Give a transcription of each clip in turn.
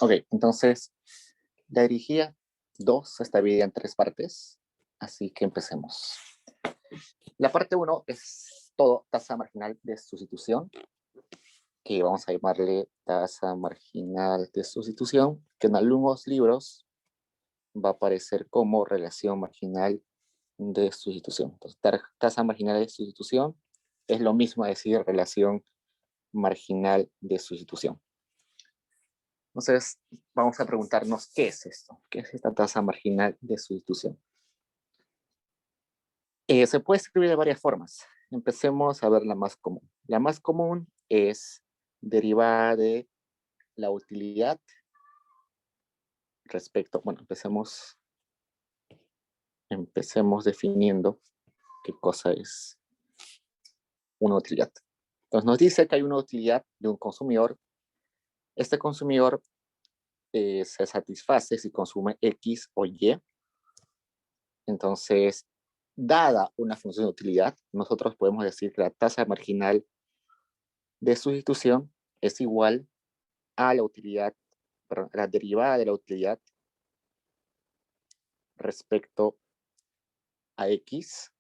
Ok, entonces la dirigida 2 está dividida en 3 partes, así que empecemos. La parte 1 es todo tasa marginal de sustitución, que vamos a llamarle tasa marginal de sustitución, que en algunos libros va a aparecer como relación marginal de sustitución. Entonces, tasa marginal de sustitución es lo mismo a decir relación marginal de sustitución. Entonces, vamos a preguntarnos, ¿qué es esto? ¿Qué es esta tasa marginal de sustitución? Se puede escribir de varias formas. Empecemos a ver la más común. La más común es derivada de la utilidad respecto, bueno, empecemos definiendo qué cosa es una utilidad. Entonces nos dice que hay una utilidad de un consumidor. Este consumidor se satisface si consume X o Y. Entonces, dada una función de utilidad, nosotros podemos decir que la tasa marginal de sustitución es igual a la utilidad, perdón, la derivada de la utilidad respecto a X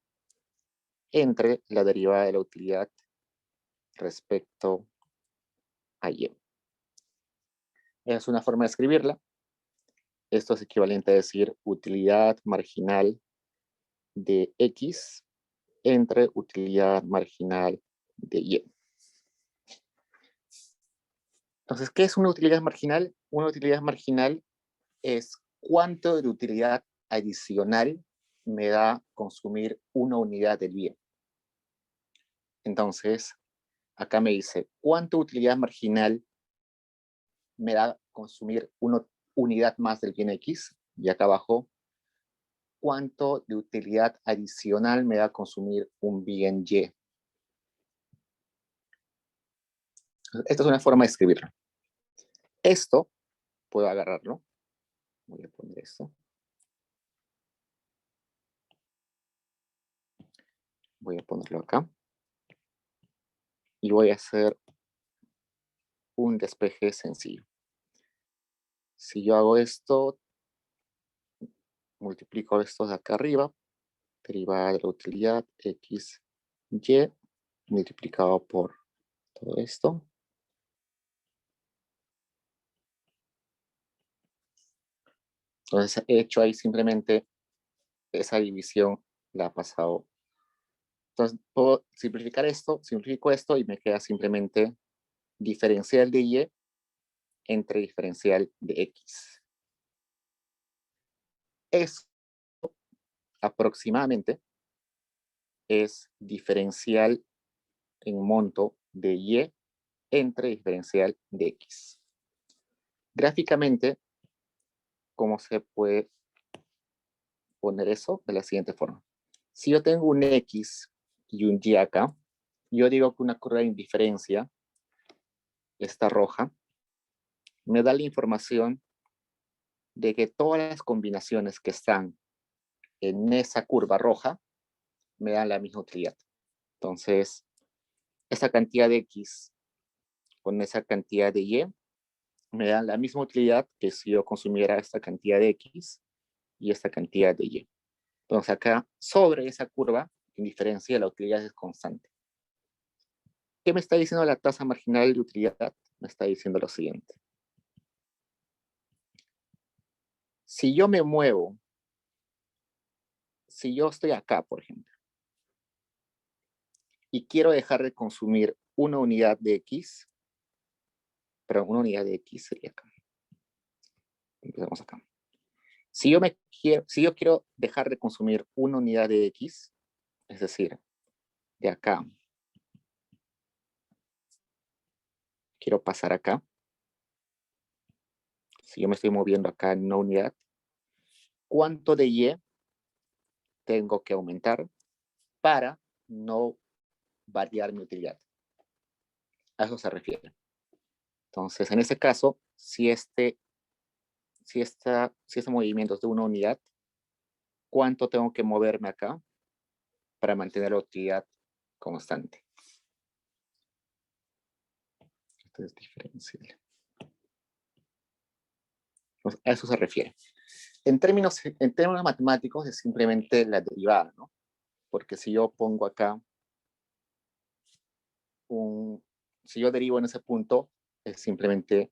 entre la derivada de la utilidad respecto a Y. Es una forma de escribirla. Esto es equivalente a decir utilidad marginal de X entre utilidad marginal de Y. Entonces, ¿qué es una utilidad marginal? Una utilidad marginal es cuánto de utilidad adicional me da consumir una unidad del bien. Entonces, acá me dice, ¿cuánto utilidad marginal me da consumir una unidad más del bien X? Y acá abajo, ¿cuánto de utilidad adicional me da consumir un bien Y? Esta es una forma de escribirlo. Esto, puedo agarrarlo. Voy a poner esto. Voy a ponerlo acá. Y voy a hacer un despeje sencillo. Si yo hago esto, multiplico esto de acá arriba, derivada de la utilidad X, Y, multiplicado por todo esto. Entonces he hecho ahí simplemente esa división, la ha pasado. Entonces puedo simplificar esto, simplifico esto y me queda simplemente diferencial de Y entre diferencial de X. Eso aproximadamente es diferencial en monto de Y entre diferencial de X. Gráficamente, ¿cómo se puede poner eso? De la siguiente forma. Si yo tengo un X y un Y acá, yo digo que una curva de indiferencia, esta roja, me da la información de que todas las combinaciones que están en esa curva roja me dan la misma utilidad. Entonces, esa cantidad de X con esa cantidad de Y me dan la misma utilidad que si yo consumiera esta cantidad de X y esta cantidad de Y. Entonces acá, sobre esa curva, en diferencia, la utilidad es constante. ¿Qué me está diciendo la tasa marginal de utilidad? Me está diciendo lo siguiente. Si yo me muevo, si yo estoy acá, por ejemplo, y quiero dejar de consumir una unidad de X, pero una unidad de X sería acá. Empezamos acá. Si yo quiero dejar de consumir una unidad de X, es decir, de acá, quiero pasar acá. Si yo me estoy moviendo acá en una unidad, ¿cuánto de Y tengo que aumentar para no variar mi utilidad? A eso se refiere. Entonces, en ese caso, si este movimiento es de una unidad, ¿cuánto tengo que moverme acá para mantener la utilidad constante? Esto es diferencial. Pues a eso se refiere. En términos matemáticos es simplemente la derivada, ¿no? Porque si yo pongo acá si yo derivo en ese punto, es simplemente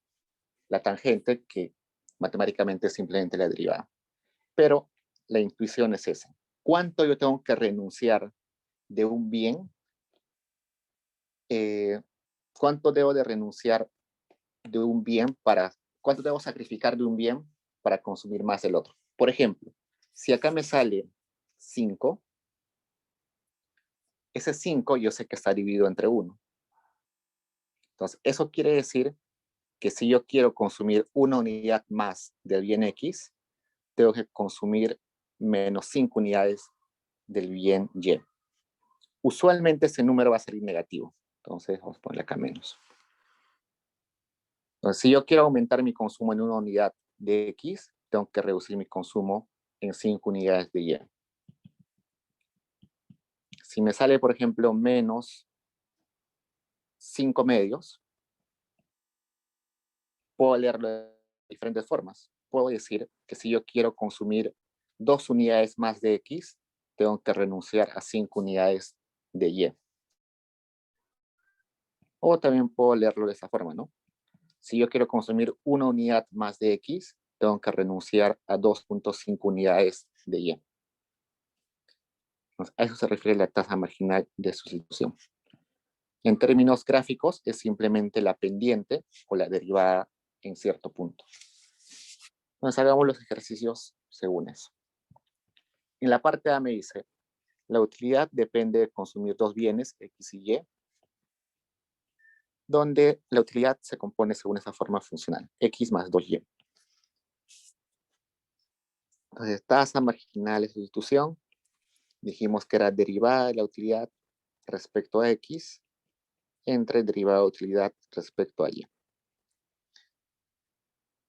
la tangente, que matemáticamente es simplemente la derivada. Pero la intuición es esa. ¿Cuánto yo tengo que renunciar de un bien? ¿Cuánto debo de renunciar de un bien cuánto debo sacrificar de un bien para consumir más del otro? Por ejemplo, si acá me sale 5, ese 5 yo sé que está dividido entre 1. Entonces, eso quiere decir que si yo quiero consumir una unidad más del bien X, tengo que consumir menos 5 unidades del bien Y. Usualmente ese número va a salir negativo. Entonces, vamos a ponerle acá menos. Entonces, si yo quiero aumentar mi consumo en una unidad de X, tengo que reducir mi consumo en 5 unidades de Y. Si me sale, por ejemplo, menos 5 medios, puedo leerlo de diferentes formas. Puedo decir que si yo quiero consumir 2 unidades más de X, tengo que renunciar a 5 unidades de Y. O también puedo leerlo de esa forma, ¿no? Si yo quiero consumir una unidad más de X, tengo que renunciar a 2.5 unidades de Y. Entonces, a eso se refiere la tasa marginal de sustitución. En términos gráficos, es simplemente la pendiente o la derivada en cierto punto. Entonces, hagamos los ejercicios según eso. En la parte A me dice, la utilidad depende de consumir dos bienes, X y Y, donde la utilidad se compone según esa forma funcional, X más 2Y. Entonces, tasa marginal de sustitución, dijimos que era derivada de la utilidad respecto a X entre derivada de utilidad respecto a Y.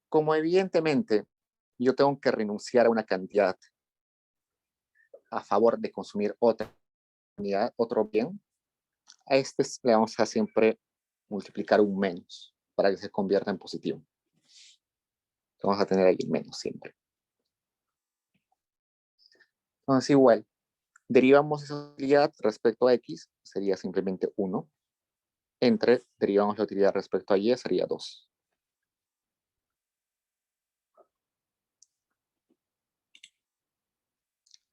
Como evidentemente yo tengo que renunciar a una cantidad a favor de consumir otra unidad, otro bien, a este le vamos a siempre multiplicar un menos para que se convierta en positivo. Vamos a tener ahí el menos siempre. Entonces igual, derivamos esa utilidad respecto a X, sería simplemente 1, entre derivamos la utilidad respecto a Y, sería 2.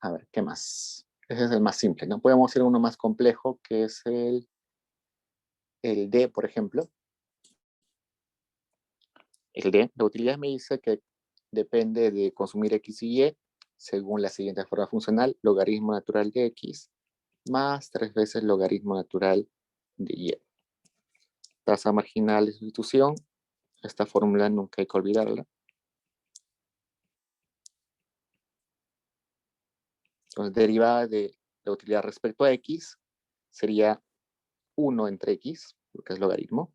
A ver, ¿qué más? Ese es el más simple, ¿no? Podemos ir a uno más complejo, que es el D, por ejemplo. El D, la utilidad me dice que depende de consumir X y Y, según la siguiente forma funcional, logaritmo natural de X más 3 veces logaritmo natural de Y. Tasa marginal de sustitución, esta fórmula nunca hay que olvidarla. Entonces, derivada de la utilidad respecto a X sería 1 entre X, porque es logaritmo.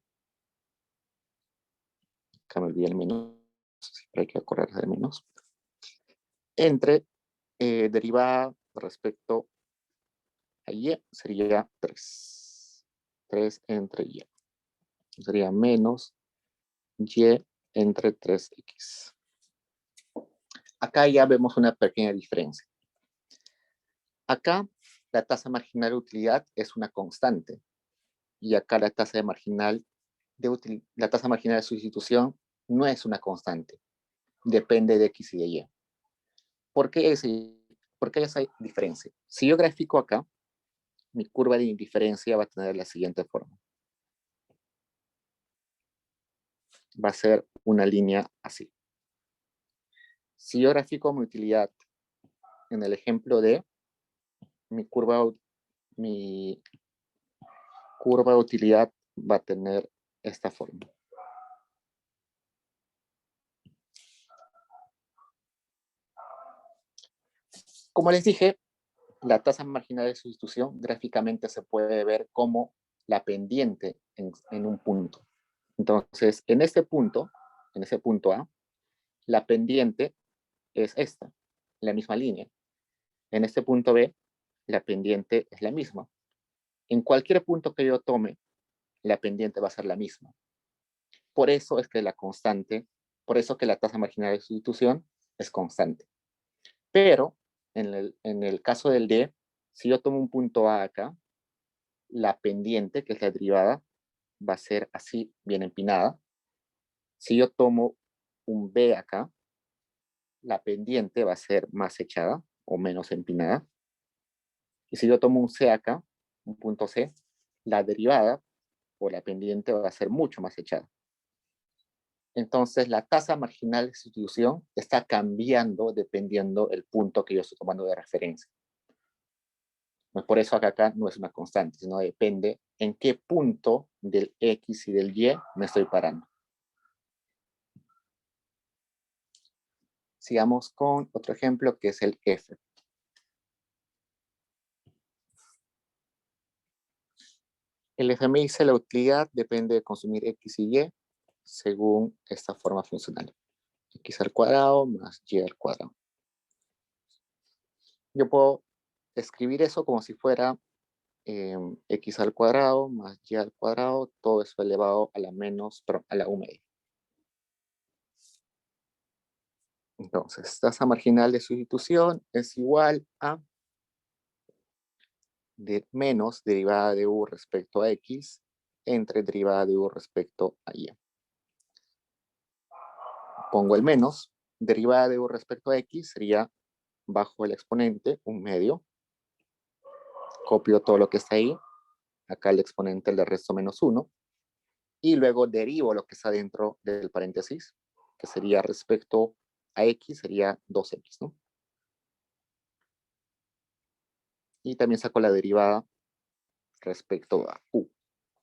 Acá me olvidé el menos, siempre hay que acordarse de menos. Entre derivada respecto a Y sería 3. 3 entre Y. Sería menos Y entre 3X. Acá ya vemos una pequeña diferencia. Acá la tasa marginal de utilidad es una constante. Y acá la tasa marginal de sustitución no es una constante. Depende de X y de Y. ¿Por qué esa diferencia? Si yo grafico acá, mi curva de indiferencia va a tener la siguiente forma. Va a ser una línea así. Si yo grafico mi utilidad en el ejemplo de mi curva de utilidad va a tener esta forma. Como les dije, la tasa marginal de sustitución gráficamente se puede ver como la pendiente en un punto. Entonces, en ese punto A, la pendiente es esta, la misma línea. En este punto B, la pendiente es la misma. En cualquier punto que yo tome, la pendiente va a ser la misma. Por eso es que la constante Por eso que la tasa marginal de sustitución es constante. Pero en el caso del D, si yo tomo un punto A acá, la pendiente, que es la derivada, va a ser así, bien empinada. Si yo tomo un B acá, la pendiente va a ser más echada o menos empinada. Y si yo tomo un C acá, un punto C, la derivada o la pendiente va a ser mucho más echada. Entonces, la tasa marginal de sustitución está cambiando dependiendo del punto que yo estoy tomando de referencia. Por eso acá no es una constante, sino depende en qué punto del X y del Y me estoy parando. Sigamos con otro ejemplo que es el F. El F me dice la utilidad depende de consumir X y Y según esta forma funcional. X al cuadrado más Y al cuadrado. Yo puedo escribir eso como si fuera X al cuadrado más Y al cuadrado, todo eso elevado a la U media. Entonces, tasa marginal de sustitución es igual a menos derivada de U respecto a X entre derivada de U respecto a Y. Pongo el menos, derivada de U respecto a X sería bajo el exponente, un medio. Copio todo lo que está ahí. Acá el exponente le resto menos 1. Y luego derivo lo que está dentro del paréntesis, que sería respecto a X, sería 2X, ¿no? Y también saco la derivada respecto a U,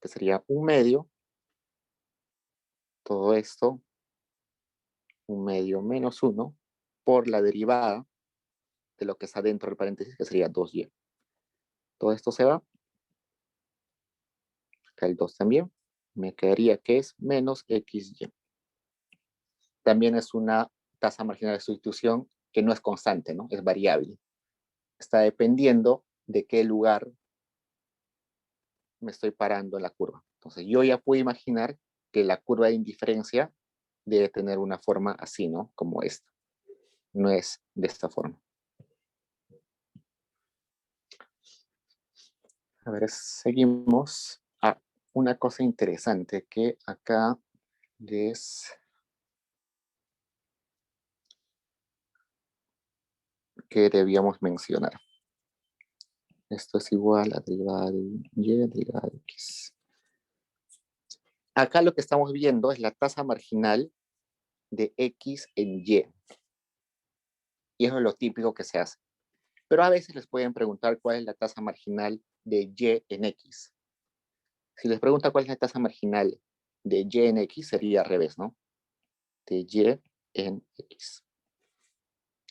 que sería un medio. Todo esto, un medio menos 1, por la derivada de lo que está dentro del paréntesis, que sería 2y. Todo esto se va. Acá el 2 también. Me quedaría que es menos xy. También es una tasa marginal de sustitución que no es constante, ¿no? Es variable. Está dependiendo de qué lugar me estoy parando en la curva. Entonces yo ya puedo imaginar que la curva de indiferencia debe tener una forma así, ¿no? Como esta. No es de esta forma. A ver, seguimos. Una cosa interesante que acá que debíamos mencionar. Esto es igual a derivada de y, derivada de x. Acá lo que estamos viendo es la tasa marginal de x en y. Y eso es lo típico que se hace. Pero a veces les pueden preguntar cuál es la tasa marginal de y en x. Si les pregunta cuál es la tasa marginal de y en x, sería al revés, ¿no? De y en x.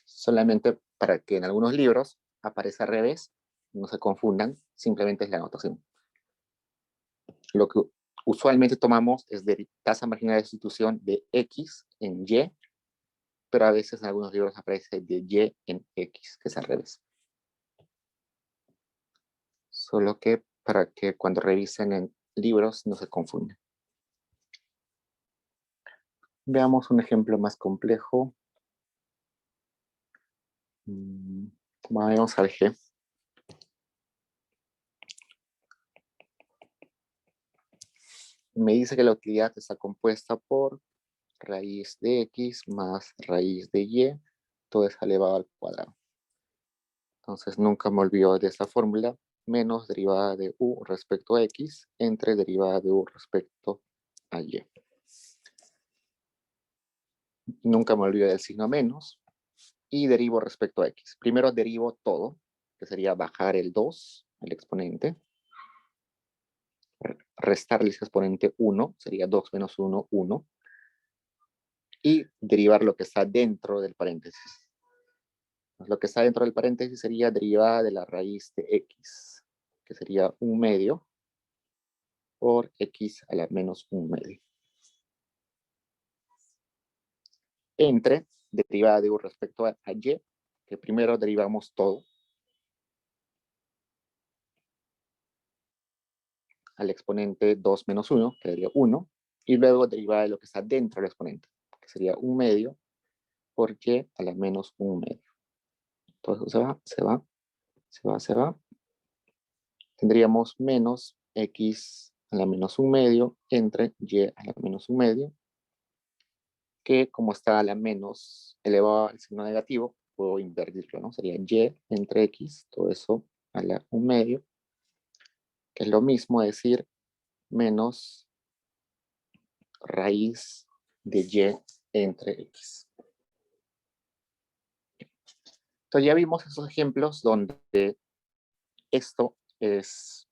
Solamente para que en algunos libros aparezca al revés, no se confundan, simplemente es la anotación. Lo que usualmente tomamos es de tasa marginal de sustitución de x en y, pero a veces en algunos libros aparece de y en x, que es al revés. Solo que para que cuando revisen en libros no se confundan. Veamos un ejemplo más complejo. Vamos al G. Me dice que la utilidad está compuesta por raíz de x más raíz de y, todo es elevado al cuadrado. Entonces nunca me olvido de esta fórmula, menos derivada de u respecto a x entre derivada de u respecto a y. Nunca me olvido del signo menos y derivo respecto a x. Primero derivo todo, que sería bajar el 2, el exponente, restarle ese exponente 1, sería 2 menos 1, 1, y derivar lo que está dentro del paréntesis. Lo que está dentro del paréntesis sería derivada de la raíz de x, que sería 1 medio por x a la menos 1 medio. Entre derivada de u respecto a y, que primero derivamos todo al exponente 2 menos 1, que sería 1, y luego derivada de lo que está dentro del exponente, que sería 1/2, por y a la menos 1/2. Entonces se va. Tendríamos menos x a la menos 1/2 entre y a la menos 1/2, que como está a la menos elevado al signo negativo, puedo invertirlo, ¿no? Sería y entre x, todo eso a la 1/2, que es lo mismo decir menos raíz de y entre x. Entonces ya vimos esos ejemplos donde esto es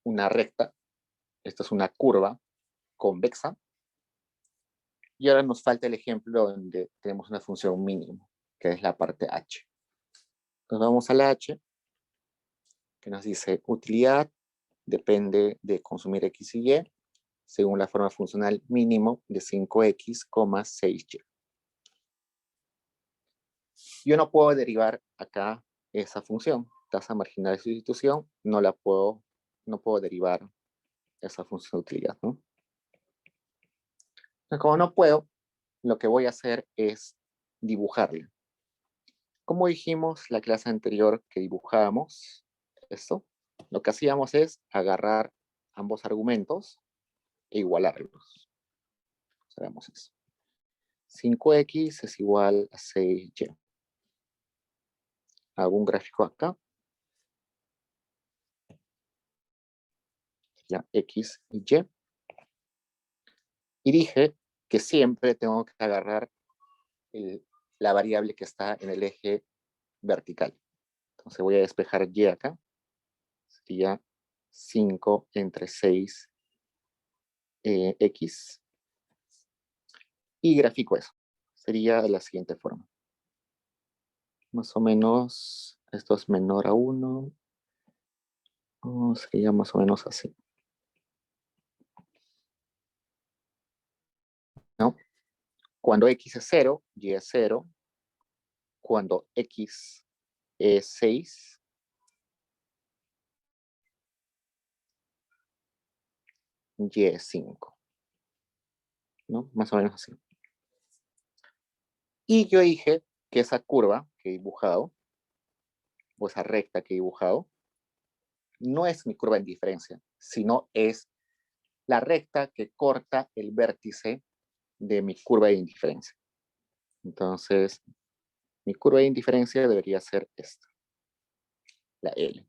una recta, esto es una curva convexa, y ahora nos falta el ejemplo donde tenemos una función mínima, que es la parte h. Entonces vamos a la h, que nos dice utilidad depende de consumir x y y, según la forma funcional mínimo de 5x, 6y. Yo no puedo derivar acá esa función, tasa marginal de sustitución, no puedo derivar esa función de utilidad, ¿no? Entonces, como no puedo, lo que voy a hacer es dibujarla. Como dijimos la clase anterior que dibujábamos esto, lo que hacíamos es agarrar ambos argumentos e igualarlos. Hagamos eso. 5x es igual a 6y. Hago un gráfico acá. Ya, x y y. Y dije que siempre tengo que agarrar la variable que está en el eje vertical. Entonces voy a despejar y acá. Sería 5 entre 6 x. Y grafico eso. Sería de la siguiente forma. Más o menos, esto es menor a 1. Sería más o menos así. ¿No? Cuando x es 0, y es 0. Cuando x es 6, y es 5. ¿No? Más o menos así. Y yo dije que esa curva que he dibujado, o esa recta que he dibujado, no es mi curva en diferencia, sino es la recta que corta el vértice de mi curva de indiferencia. Entonces, mi curva de indiferencia debería ser esta, la L.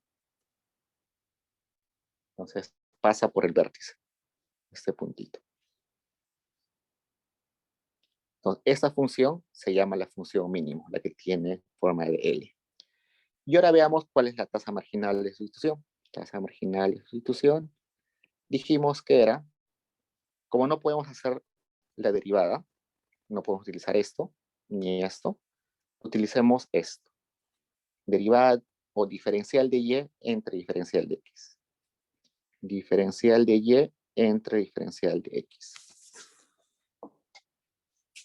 Entonces, pasa por el vértice, este puntito. Entonces, esta función se llama la función mínimo, la que tiene forma de L. Y ahora veamos cuál es la tasa marginal de sustitución. Tasa marginal de sustitución, dijimos que era, como no podemos hacer la derivada, no podemos utilizar esto, ni esto, utilicemos esto. Derivada o diferencial de y entre diferencial de x. Diferencial de y entre diferencial de x.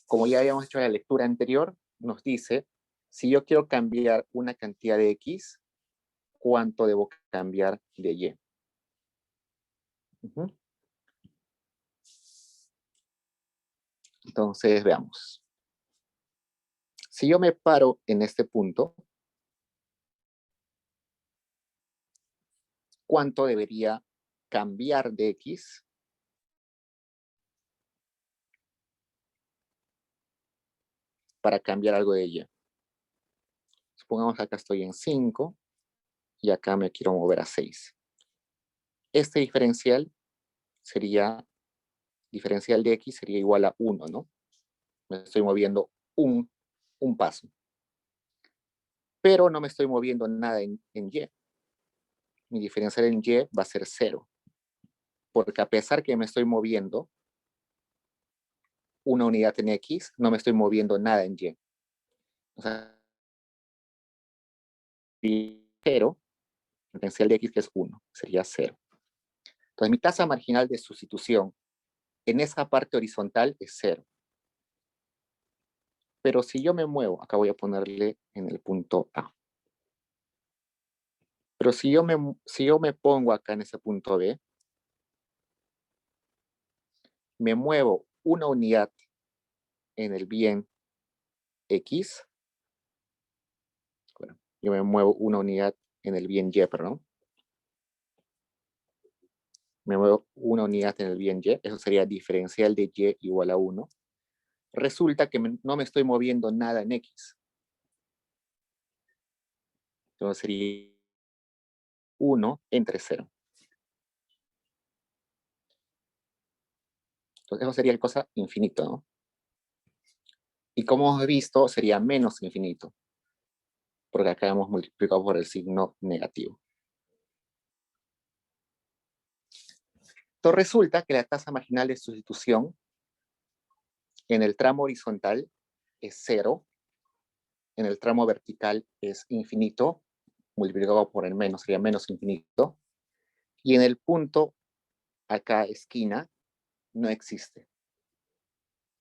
Como ya habíamos hecho en la lectura anterior, nos dice, si yo quiero cambiar una cantidad de x, ¿cuánto debo cambiar de y? Entonces, veamos. Si yo me paro en este punto, ¿cuánto debería cambiar de x para cambiar algo de y? Supongamos que acá estoy en 5 y acá me quiero mover a 6. Este diferencial de x sería igual a 1, ¿no? Me estoy moviendo un paso. Pero no me estoy moviendo nada en y. Mi diferencial en y va a ser 0. Porque a pesar que me estoy moviendo una unidad en x, no me estoy moviendo nada en y. O sea, 0, el diferencial de x que es 1, sería 0. Entonces mi tasa marginal de sustitución en esa parte horizontal es 0. Pero si yo me muevo, acá voy a ponerle en el punto A. Pero si yo me pongo acá en ese punto B, me muevo una unidad en el bien X. Bueno, yo me muevo una unidad en el bien Y, perdón. Me muevo una unidad en el bien Y. Eso sería diferencial de Y igual a 1. Resulta que no me estoy moviendo nada en X. Entonces sería 1 entre 0. Entonces eso sería el cosa infinito, ¿no? Y como hemos visto, sería menos infinito, porque acá hemos multiplicado por el signo negativo. Entonces resulta que la tasa marginal de sustitución en el tramo horizontal es 0, en el tramo vertical es infinito, multiplicado por el menos sería menos infinito, y en el punto acá esquina no existe.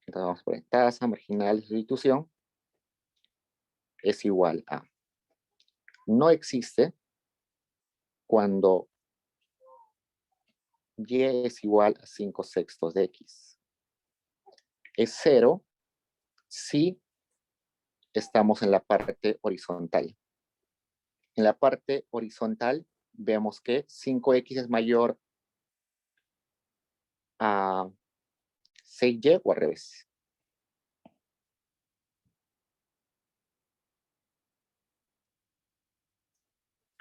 Entonces vamos a poner tasa marginal de sustitución es igual a no existe cuando y es igual a 5/6 de x. Es 0 si estamos en la parte horizontal. En la parte horizontal vemos que 5x es mayor a 6y o al revés.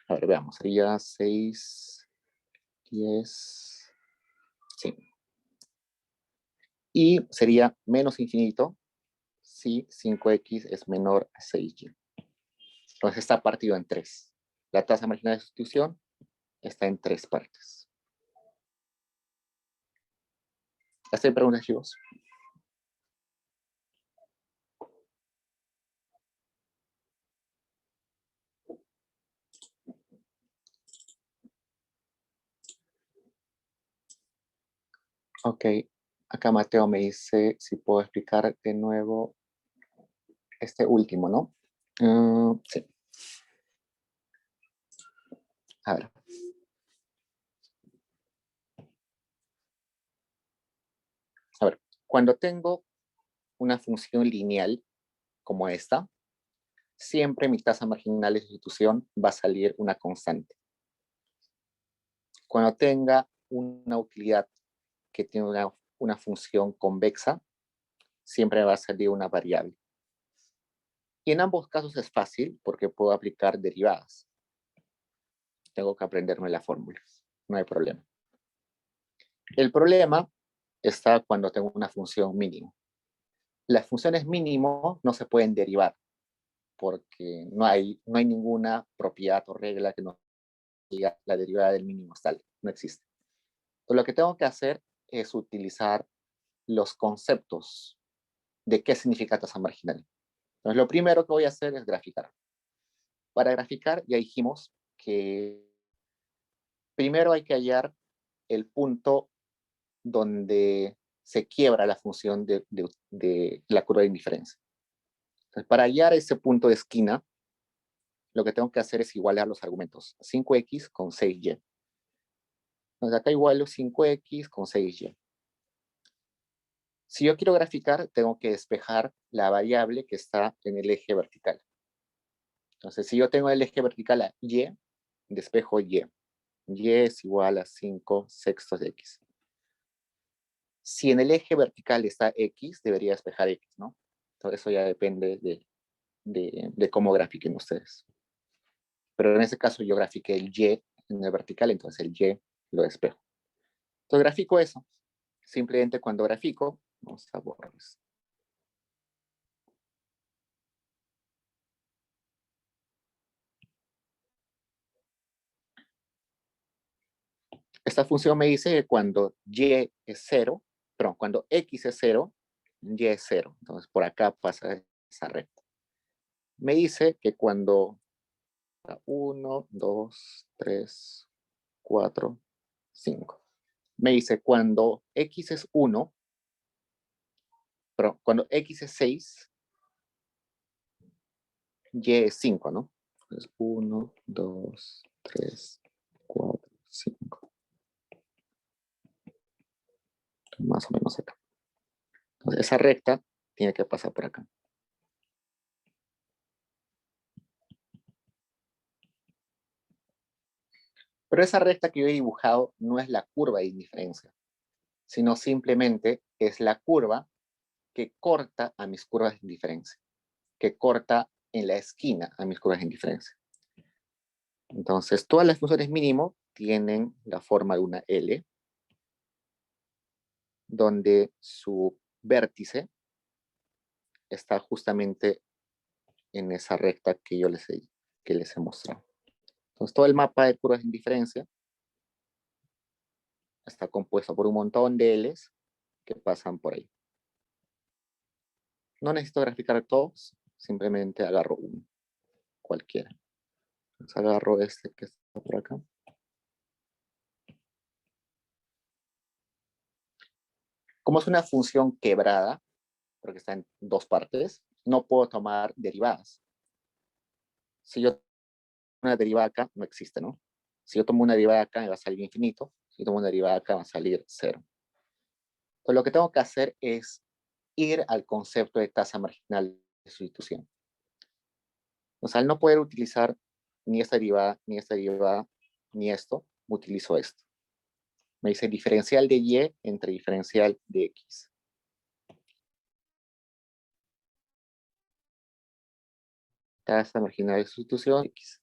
A ver, veamos, sería 6, 10, sí. Y sería menos infinito si 5x es menor a 6y. Entonces está partido en 3. La tasa marginal de sustitución está en 3 partes. ¿Hacen preguntas, chicos? Ok, acá Mateo me dice si puedo explicar de nuevo este último, ¿no? Sí. A ver. A ver, cuando tengo una función lineal como esta, siempre mi tasa marginal de sustitución va a salir una constante. Cuando tenga una utilidad que tiene una función convexa, siempre va a salir una variable. Y en ambos casos es fácil porque puedo aplicar derivadas. Tengo que aprenderme la fórmula, no hay problema. El problema está cuando tengo una función mínimo. Las funciones mínimo no se pueden derivar porque no hay ninguna propiedad o regla que nos diga la derivada del mínimo es tal, no existe. Entonces, lo que tengo que hacer es utilizar los conceptos de qué significa tasa marginal. Entonces, lo primero que voy a hacer es graficar. Para graficar, ya dijimos que primero hay que hallar el punto donde se quiebra la función de la curva de indiferencia. Entonces, para hallar ese punto de esquina, lo que tengo que hacer es igualar los argumentos. 5x con 6y. Entonces, acá igualo 5x con 6y. Si yo quiero graficar, tengo que despejar la variable que está en el eje vertical. Entonces, si yo tengo el eje vertical a y, despejo y. Y es igual a 5/6 de x. Si en el eje vertical está x, debería despejar x, ¿no? Entonces, eso ya depende de cómo grafiquen ustedes. Pero en ese caso yo grafiqué el y en el vertical, entonces el y lo despejo. Entonces grafico eso. Simplemente cuando grafico, vamos a borrar eso. Esta función me dice que cuando y es 0, perdón, cuando x es 0, y es 0. Entonces por acá pasa esa recta. Me dice que cuando 1, 2, 3, 4, 5. Me dice cuando x es 1, perdón, cuando x es 6, y es 5, ¿no? Entonces 1, 2, 3, 4, 5. Más o menos acá. Entonces esa recta tiene que pasar por acá. Pero esa recta que yo he dibujado no es la curva de indiferencia, sino simplemente es la curva que corta a mis curvas de indiferencia, que corta en la esquina a mis curvas de indiferencia. Entonces, todas las funciones mínimo tienen la forma de una L, donde su vértice está justamente en esa recta que yo les he mostrado. Entonces, todo el mapa de curvas de indiferencia está compuesto por un montón de L's que pasan por ahí. No necesito graficar todos, simplemente agarro uno, cualquiera. Entonces agarro este que está por acá. Como es una función quebrada, porque está en dos partes, no puedo tomar derivadas. Si yo tomo una derivada acá, no existe, ¿no? Si yo tomo una derivada acá, me va a salir infinito. Si yo tomo una derivada acá, va a salir cero. Entonces lo que tengo que hacer es ir al concepto de tasa marginal de sustitución. Entonces, al no poder utilizar ni esta derivada, ni esta derivada, ni esto, utilizo esto. Me dice diferencial de y entre diferencial de x. Tasa marginal de sustitución x.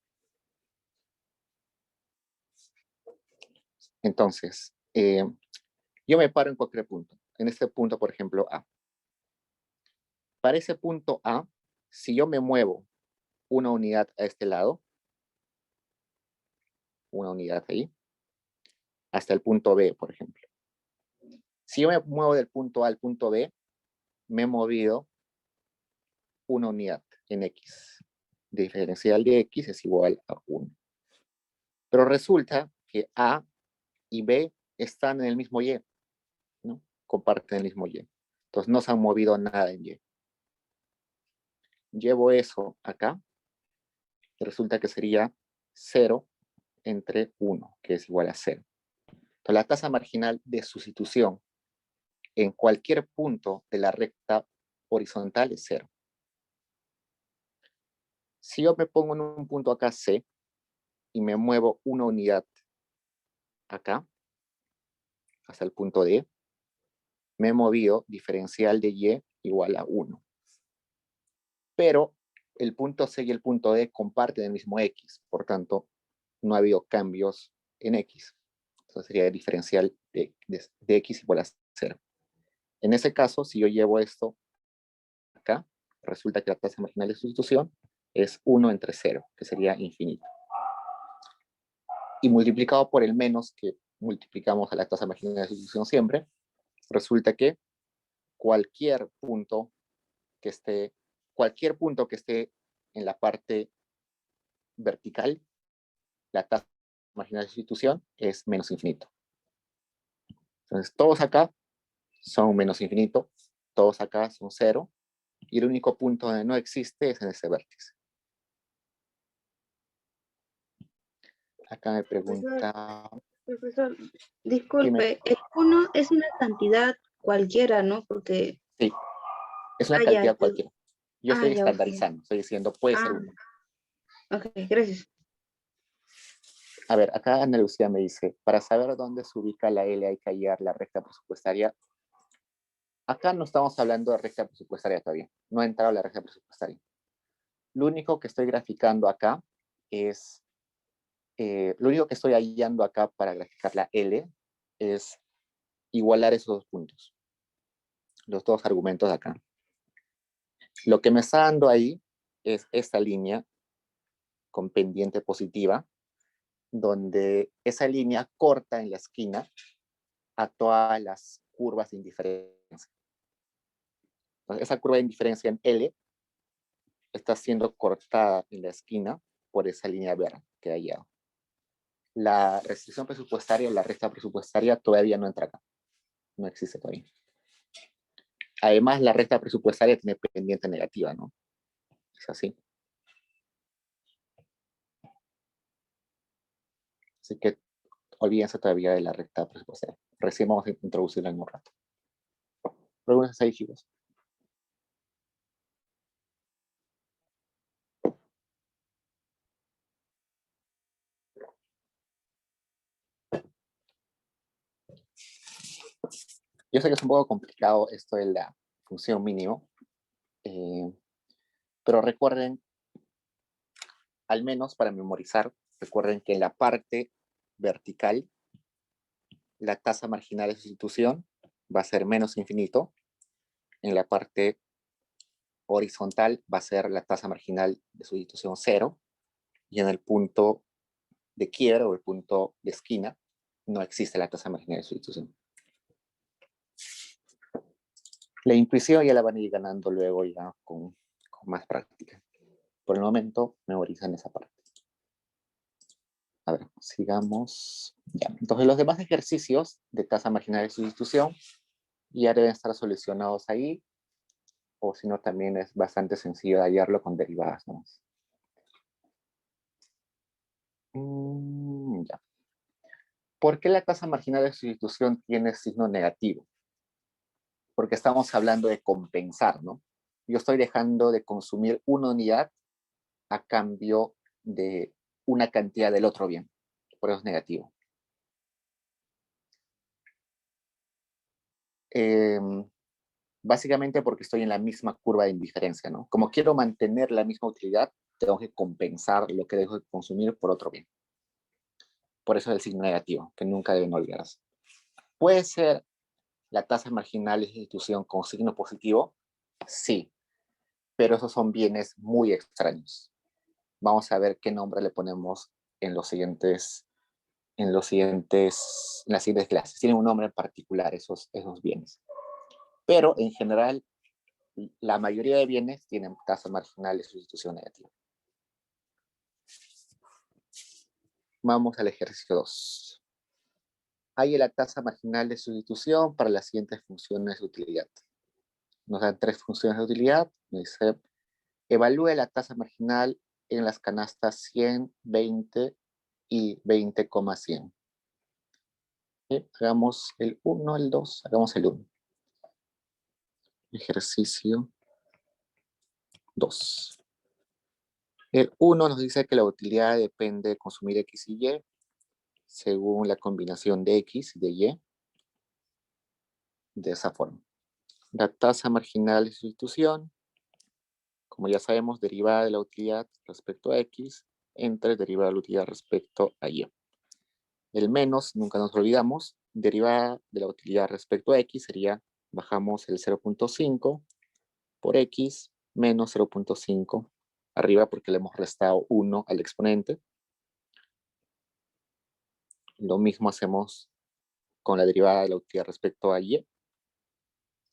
Entonces, yo me paro en cualquier punto. En este punto, por ejemplo, A. Para ese punto A, si yo me muevo una unidad a este lado, una unidad ahí, hasta el punto B, por ejemplo. Si yo me muevo del punto A al punto B, me he movido una unidad en X. Diferencial de X es igual a 1. Pero resulta que A y B están en el mismo Y, ¿no? Comparten el mismo Y. Entonces no se han movido nada en Y. Llevo eso acá, y resulta que sería 0 entre 1, que es igual a 0. Entonces la tasa marginal de sustitución en cualquier punto de la recta horizontal es 0. Si yo me pongo en un punto acá C y me muevo una unidad acá, hasta el punto D, me he movido diferencial de Y igual a 1. Pero el punto C y el punto D comparten el mismo X, por tanto, no ha habido cambios en X. Entonces sería diferencial de X igual a 0. En ese caso, si yo llevo esto acá, resulta que la tasa marginal de sustitución es 1 entre 0, que sería infinito. Y multiplicado por el menos, que multiplicamos a la tasa marginal de sustitución siempre, resulta que cualquier punto que esté en la parte vertical, la tasa marginal de sustitución es menos infinito. Entonces, todos acá son menos infinito, todos acá son 0, y el único punto donde no existe es en ese vértice. Acá me pregunta... Profesor, disculpe, el 1 es una cantidad cualquiera, ¿no? Porque... Sí, es una cantidad cualquiera. Yo estoy estandarizando, estoy diciendo puede ser 1. Ok, gracias. A ver, acá Ana Lucía me dice, para saber dónde se ubica la L hay que hallar la recta presupuestaria. Acá no estamos hablando de recta presupuestaria todavía, no ha entrado la recta presupuestaria. Lo único que estoy graficando acá es, lo único que estoy hallando acá para graficar la L es igualar esos dos puntos, los dos argumentos de acá. Lo que me está dando ahí es esta línea con pendiente positiva, donde esa línea corta en la esquina a todas las curvas de indiferencia. Entonces, esa curva de indiferencia en L está siendo cortada en la esquina por esa línea verde que hay allá. La restricción presupuestaria, la recta presupuestaria todavía no entra acá. No existe todavía. Además, la recta presupuestaria tiene pendiente negativa, ¿no? Es así. Así que olvídense todavía de la recta presupuestaria. Recién vamos a introducirla en un rato. Preguntas ahí, chicos. Yo sé que es un poco complicado esto de la función mínimo, pero recuerden, al menos para memorizar, recuerden que en la parte vertical, la tasa marginal de sustitución va a ser menos infinito. En la parte horizontal va a ser la tasa marginal de sustitución 0. Y en el punto de quiebra o el punto de esquina no existe la tasa marginal de sustitución. La intuición ya la van a ir ganando luego ya con más práctica. Por el momento, memorizan esa parte. A ver, sigamos. Ya. Entonces, los demás ejercicios de tasa marginal de sustitución ya deben estar solucionados ahí, o si no, también es bastante sencillo de hallarlo con derivadas, ¿no? Ya. ¿Por qué la tasa marginal de sustitución tiene signo negativo? Porque estamos hablando de compensar, ¿no? Yo estoy dejando de consumir una unidad a cambio de una cantidad del otro bien. Por eso es negativo. Básicamente porque estoy en la misma curva de indiferencia, ¿no? Como quiero mantener la misma utilidad, tengo que compensar lo que dejo de consumir por otro bien. Por eso es el signo negativo, que nunca deben olvidarse. ¿Puede ser la tasa marginal de sustitución con signo positivo? Sí, pero esos son bienes muy extraños. Vamos a ver qué nombre le ponemos en las siguientes clases. Tienen un nombre en particular esos bienes. Pero en general, la mayoría de bienes tienen tasa marginal de sustitución negativa. Vamos al ejercicio 2. Hay la tasa marginal de sustitución para las siguientes funciones de utilidad. Nos dan 3 funciones de utilidad. Nos dice, evalúe la tasa marginal en las canastas 100, 20 y 20,100. Hagamos el 1, el 2, hagamos el 1. Ejercicio 2. El 1 nos dice que la utilidad depende de consumir X y Y según la combinación de X y de Y de esa forma. La tasa marginal de sustitución, como ya sabemos, derivada de la utilidad respecto a X entre derivada de la utilidad respecto a Y. El menos, nunca nos olvidamos, derivada de la utilidad respecto a X sería, bajamos el 0.5 por X menos 0.5 arriba porque le hemos restado 1 al exponente. Lo mismo hacemos con la derivada de la utilidad respecto a Y.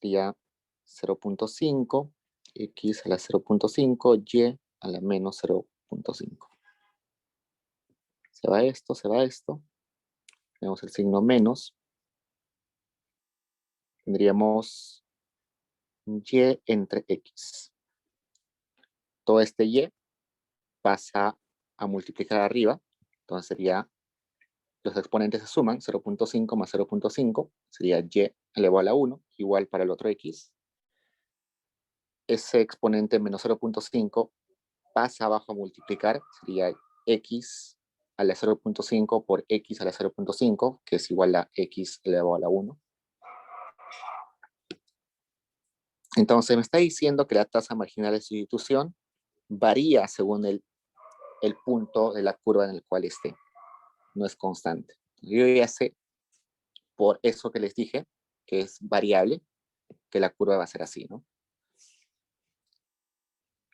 Sería 0.5, X a la 0.5, Y a la menos 0.5. Se va esto, se va esto. Tenemos el signo menos. Tendríamos Y entre X. Todo este Y pasa a multiplicar arriba. Entonces sería, los exponentes se suman, 0.5 más 0.5, sería Y elevado a la 1, igual para el otro X. Ese exponente menos 0.5 pasa abajo a multiplicar, sería X a la 0.5 por X a la 0.5, que es igual a X elevado a la 1. Entonces me está diciendo que la tasa marginal de sustitución varía según el punto de la curva en el cual esté. No es constante. Yo ya sé, por eso que les dije, que es variable, que la curva va a ser así, ¿no?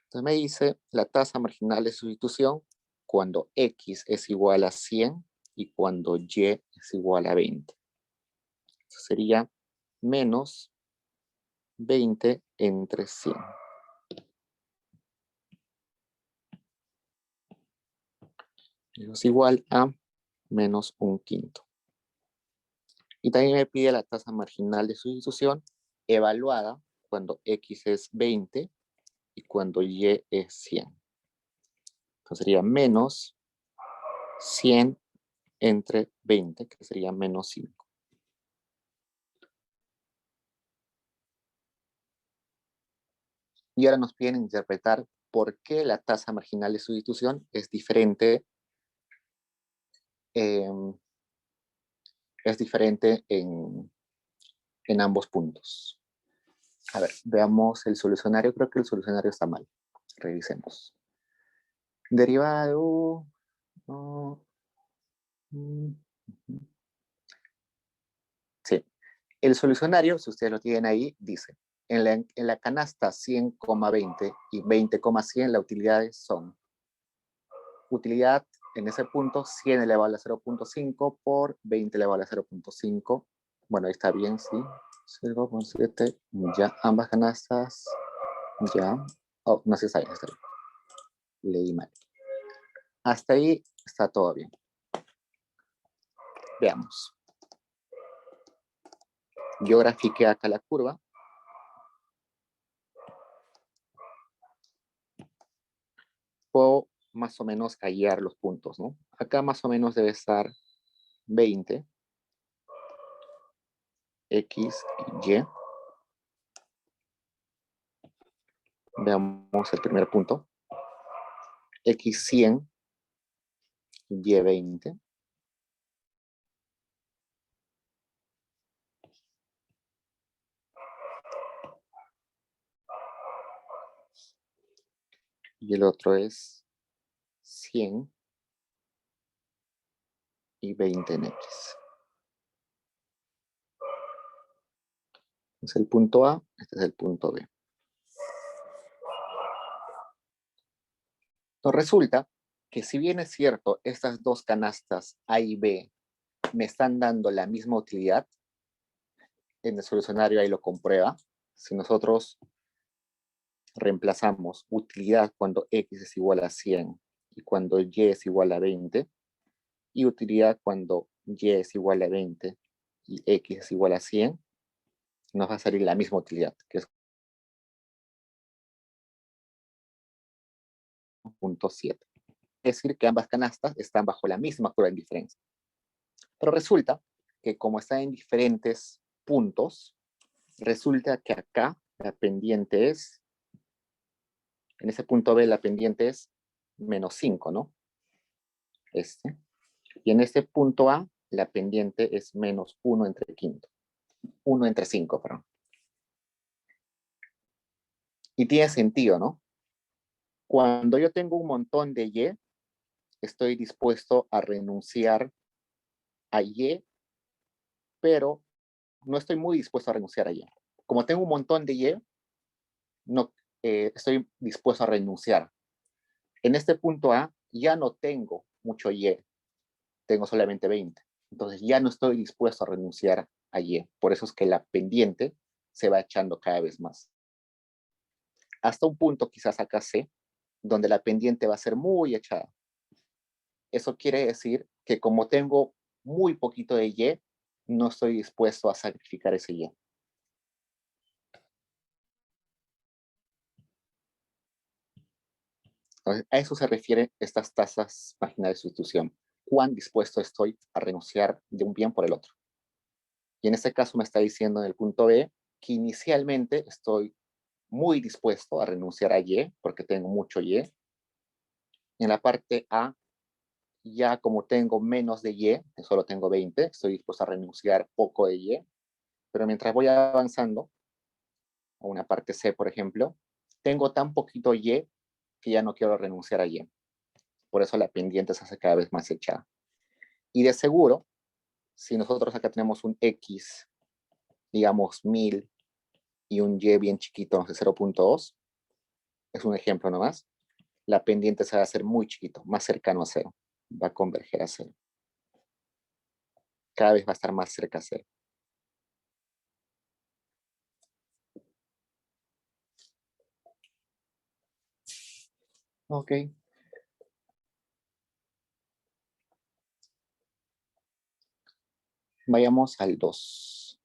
Entonces me dice la tasa marginal de sustitución cuando X es igual a 100 y cuando Y es igual a 20. Eso sería menos 20 entre 100. Eso es igual a menos 1/5. Y también me pide la tasa marginal de sustitución evaluada cuando X es 20 y cuando Y es 100. Entonces sería menos 100 entre 20, que sería menos 5. Y ahora nos piden interpretar por qué la tasa marginal de sustitución es diferente, en en ambos puntos. A ver, veamos el solucionario. Creo que el solucionario está mal. Revisemos. Derivado. No. Sí. El solucionario, si ustedes lo tienen ahí, dice, en la canasta 100,20 y 20,100 las utilidades son utilidad en ese punto 100 elevado a la 0.5 por 20 elevado a la 0.5. Bueno, ahí está bien, sí. 0.7, ya, ambas canastas, ya. Oh, no sé si está bien. Leí mal. Hasta ahí está todo bien. Veamos. Yo grafiqué acá la curva. Puedo más o menos hallar los puntos, ¿no? Acá más o menos debe estar 20, X y Y. Veamos el primer punto. X 100, Y 20. Y el otro es 100 y 20 en X. Este es el punto A, este es el punto B. Entonces resulta que si bien es cierto, estas dos canastas A y B me están dando la misma utilidad, en el solucionario ahí lo comprueba. Si nosotros reemplazamos utilidad cuando X es igual a 100 y cuando Y es igual a 20, y utilidad cuando Y es igual a 20 y X es igual a 100, nos va a salir la misma utilidad, que es 0.7. Es decir, que ambas canastas están bajo la misma curva de diferencia. Pero resulta que como están en diferentes puntos, resulta que acá la pendiente es, en ese punto B la pendiente es menos 5, ¿no? Este. Y en este punto A, la pendiente es menos 1 entre quinto. 1 entre 5, perdón. Y tiene sentido, ¿no? Cuando yo tengo un montón de Y, estoy dispuesto a renunciar a Y, pero no estoy muy dispuesto a renunciar a Y. Como tengo un montón de Y, no, estoy dispuesto a renunciar. En este punto A, ya no tengo mucho Y, tengo solamente 20. Entonces ya no estoy dispuesto a renunciar a Y. Por eso es que la pendiente se va echando cada vez más. Hasta un punto, quizás acá C, donde la pendiente va a ser muy echada. Eso quiere decir que como tengo muy poquito de Y, no estoy dispuesto a sacrificar ese Y. Entonces, a eso se refieren estas tasas marginales de sustitución. ¿Cuán dispuesto estoy a renunciar de un bien por el otro? Y en este caso me está diciendo en el punto B que inicialmente estoy muy dispuesto a renunciar a Y, porque tengo mucho Y. En la parte A, ya como tengo menos de Y, solo tengo 20, estoy dispuesto a renunciar poco de Y. Pero mientras voy avanzando, a una parte C, por ejemplo, tengo tan poquito Y que ya no quiero renunciar a Y. Por eso la pendiente se hace cada vez más echada. Y de seguro, si nosotros acá tenemos un X, digamos 1000, y un Y bien chiquito, no sé, 0.2, es un ejemplo nomás, la pendiente se va a hacer muy chiquito, más cercano a 0. Va a converger a 0. Cada vez va a estar más cerca a 0. Ok. Vayamos al 2.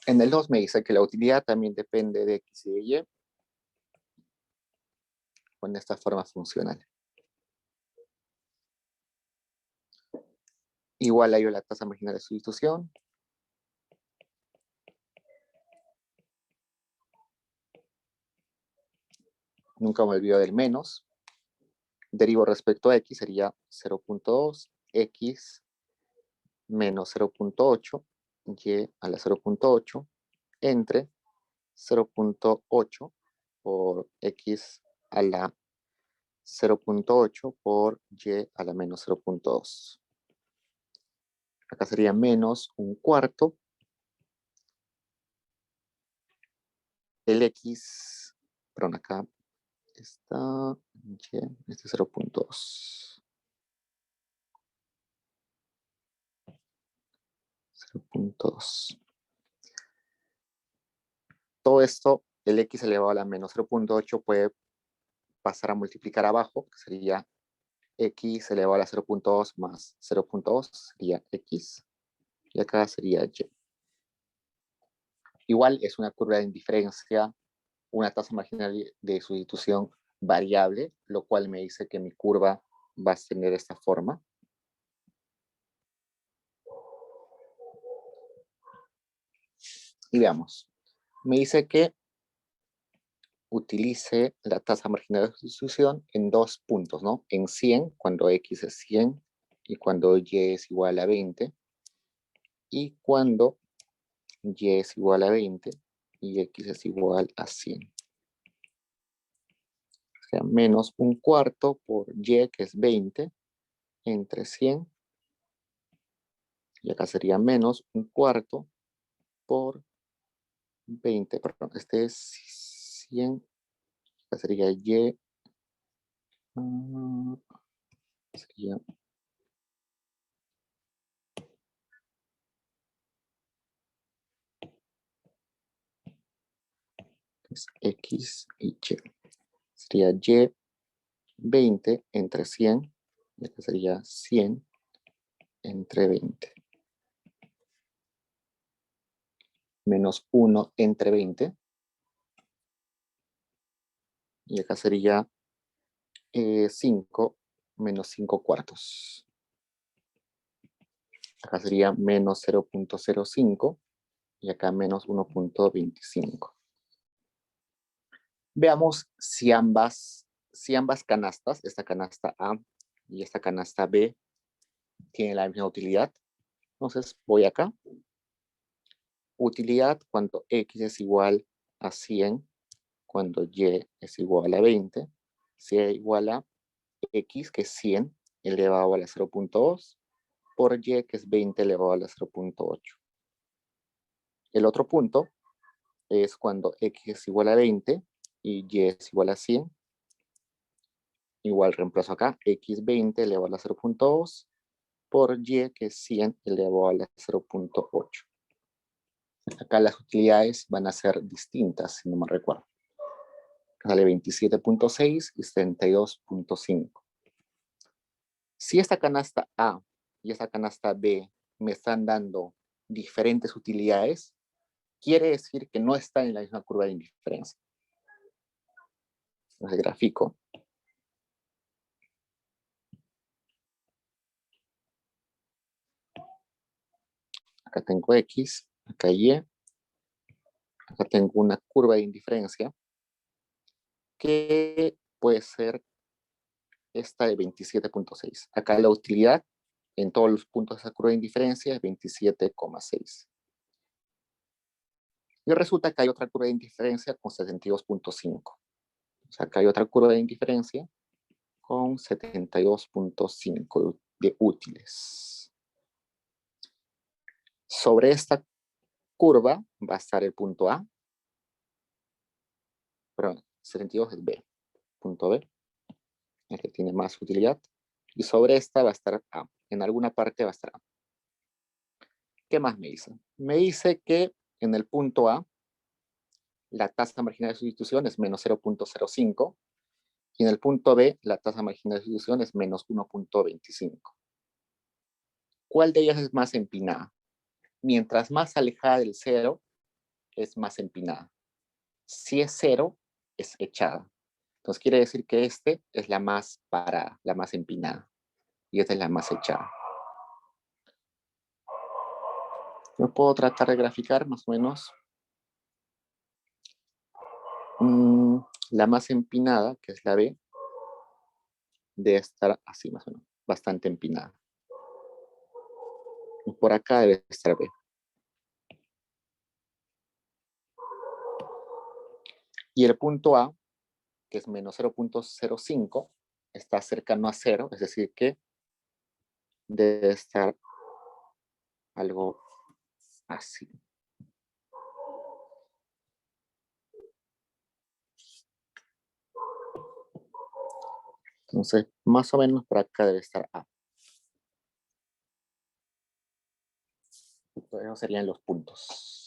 En el 2 me dice que la utilidad también depende de X y de Y con esta forma funcional. Igual hay la tasa marginal de sustitución. Nunca me olvido del menos. derivo respecto a x sería 0.2, x menos 0.8, y a la 0.8, entre 0.8 por x a la 0.8 por y a la menos 0.2. Acá sería menos un cuarto. El x, perdón, acá está y, este es 0.2. 0.2. Todo esto, el x elevado a la menos 0.8 puede pasar a multiplicar abajo, que sería x elevado a la 0.2 más 0.2 sería x, y acá sería y. Igual es una curva de indiferencia, una tasa marginal de sustitución variable, lo cual me dice que mi curva va a tener esta forma. Y veamos. Me dice que utilice la tasa marginal de sustitución en 2 puntos, ¿no? En 100, cuando x es 100, y cuando y es igual a 20, y cuando y es igual a 20, y x es igual a 100. O sea, menos un cuarto por y, que es 20, entre 100, y acá sería menos un cuarto por 20, perdón, este es 100, acá sería y, sería es x y y. Sería y 20 entre 100, y acá sería 100 entre 20. Menos 1 entre 20. Y acá sería 5 menos 5 cuartos. Acá sería menos 0.05 y acá menos 1.25. Veamos si ambas canastas, esta canasta A y esta canasta B, tienen la misma utilidad. Entonces voy acá. Utilidad cuando x es igual a 100, cuando y es igual a 20, sea igual a x, que es 100 elevado a la 0.2, por y, que es 20 elevado a la 0.8. El otro punto es cuando x es igual a 20 y y es igual a 100. Igual reemplazo acá, x 20 elevado a la 0.2 por y, que es 100 elevado a la 0.8. Acá las utilidades van a ser distintas, si no me recuerdo. Sale 27.6 y 72.5. Si esta canasta A y esta canasta B me están dando diferentes utilidades, quiere decir que no están en la misma curva de indiferencia. Entonces grafico. Acá tengo X, acá Y. Acá tengo una curva de indiferencia que puede ser esta de 27.6. Acá la utilidad en todos los puntos de esa curva de indiferencia es 27,6. Y resulta que hay otra curva de indiferencia con 72.5. O sea, acá hay otra curva de indiferencia con 72.5 de útiles. Sobre esta curva va a estar el punto A. Perdón, 72 es B. Punto B, el que tiene más utilidad. Y sobre esta va a estar A. En alguna parte va a estar A. ¿Qué más me dice? Me dice que en el punto A la tasa marginal de sustitución es menos 0.05 y en el punto B la tasa marginal de sustitución es menos 1.25. ¿Cuál de ellas es más empinada? Mientras más alejada del cero, es más empinada. Si es cero, es echada. Entonces quiere decir que este es la más parada, la más empinada. Y esta es la más echada. Yo puedo tratar de graficar más o menos. La más empinada, que es la B, debe estar así más o menos, bastante empinada. Y por acá debe estar B. Y el punto A, que es menos 0.05, está cercano a 0, es decir que debe estar algo así. Entonces, más o menos por acá debe estar A. Entonces, esos serían los puntos.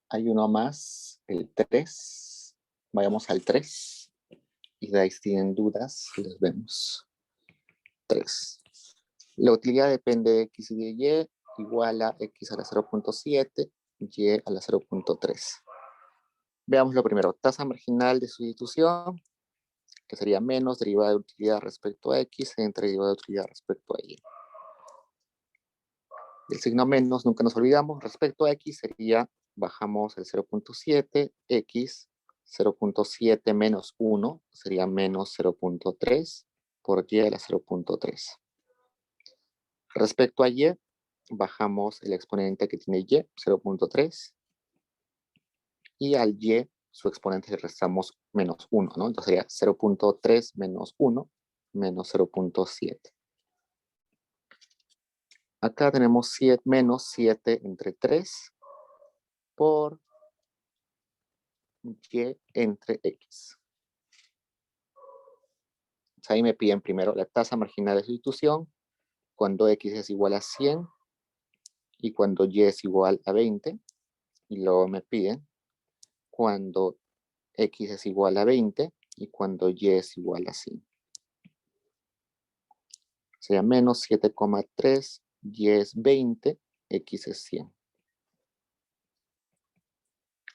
Hay uno más, el 3. Vayamos al 3. Y de ahí si tienen dudas, les vemos. 3. La utilidad depende de x y de y, igual a x a la 0.7, y a la 0.3. Veamos lo primero, tasa marginal de sustitución, que sería menos derivada de utilidad respecto a x entre derivada de utilidad respecto a y. El signo menos, nunca nos olvidamos, respecto a x sería, bajamos el 0.7, x, 0.7 menos 1, sería menos 0.3 por y a la 0.3. Respecto a y, bajamos el exponente que tiene y, 0.3, y al y, su exponente le restamos menos 1, ¿no? Entonces sería 0.3 menos 1, menos 0.7. Acá tenemos 7, menos 7 entre 3 por y entre x. Entonces ahí me piden primero la tasa marginal de sustitución cuando x es igual a 100 y cuando y es igual a 20. Y luego me piden cuando x es igual a 20 y cuando y es igual a 100. Sería menos 7,3, y es 20, x es 100.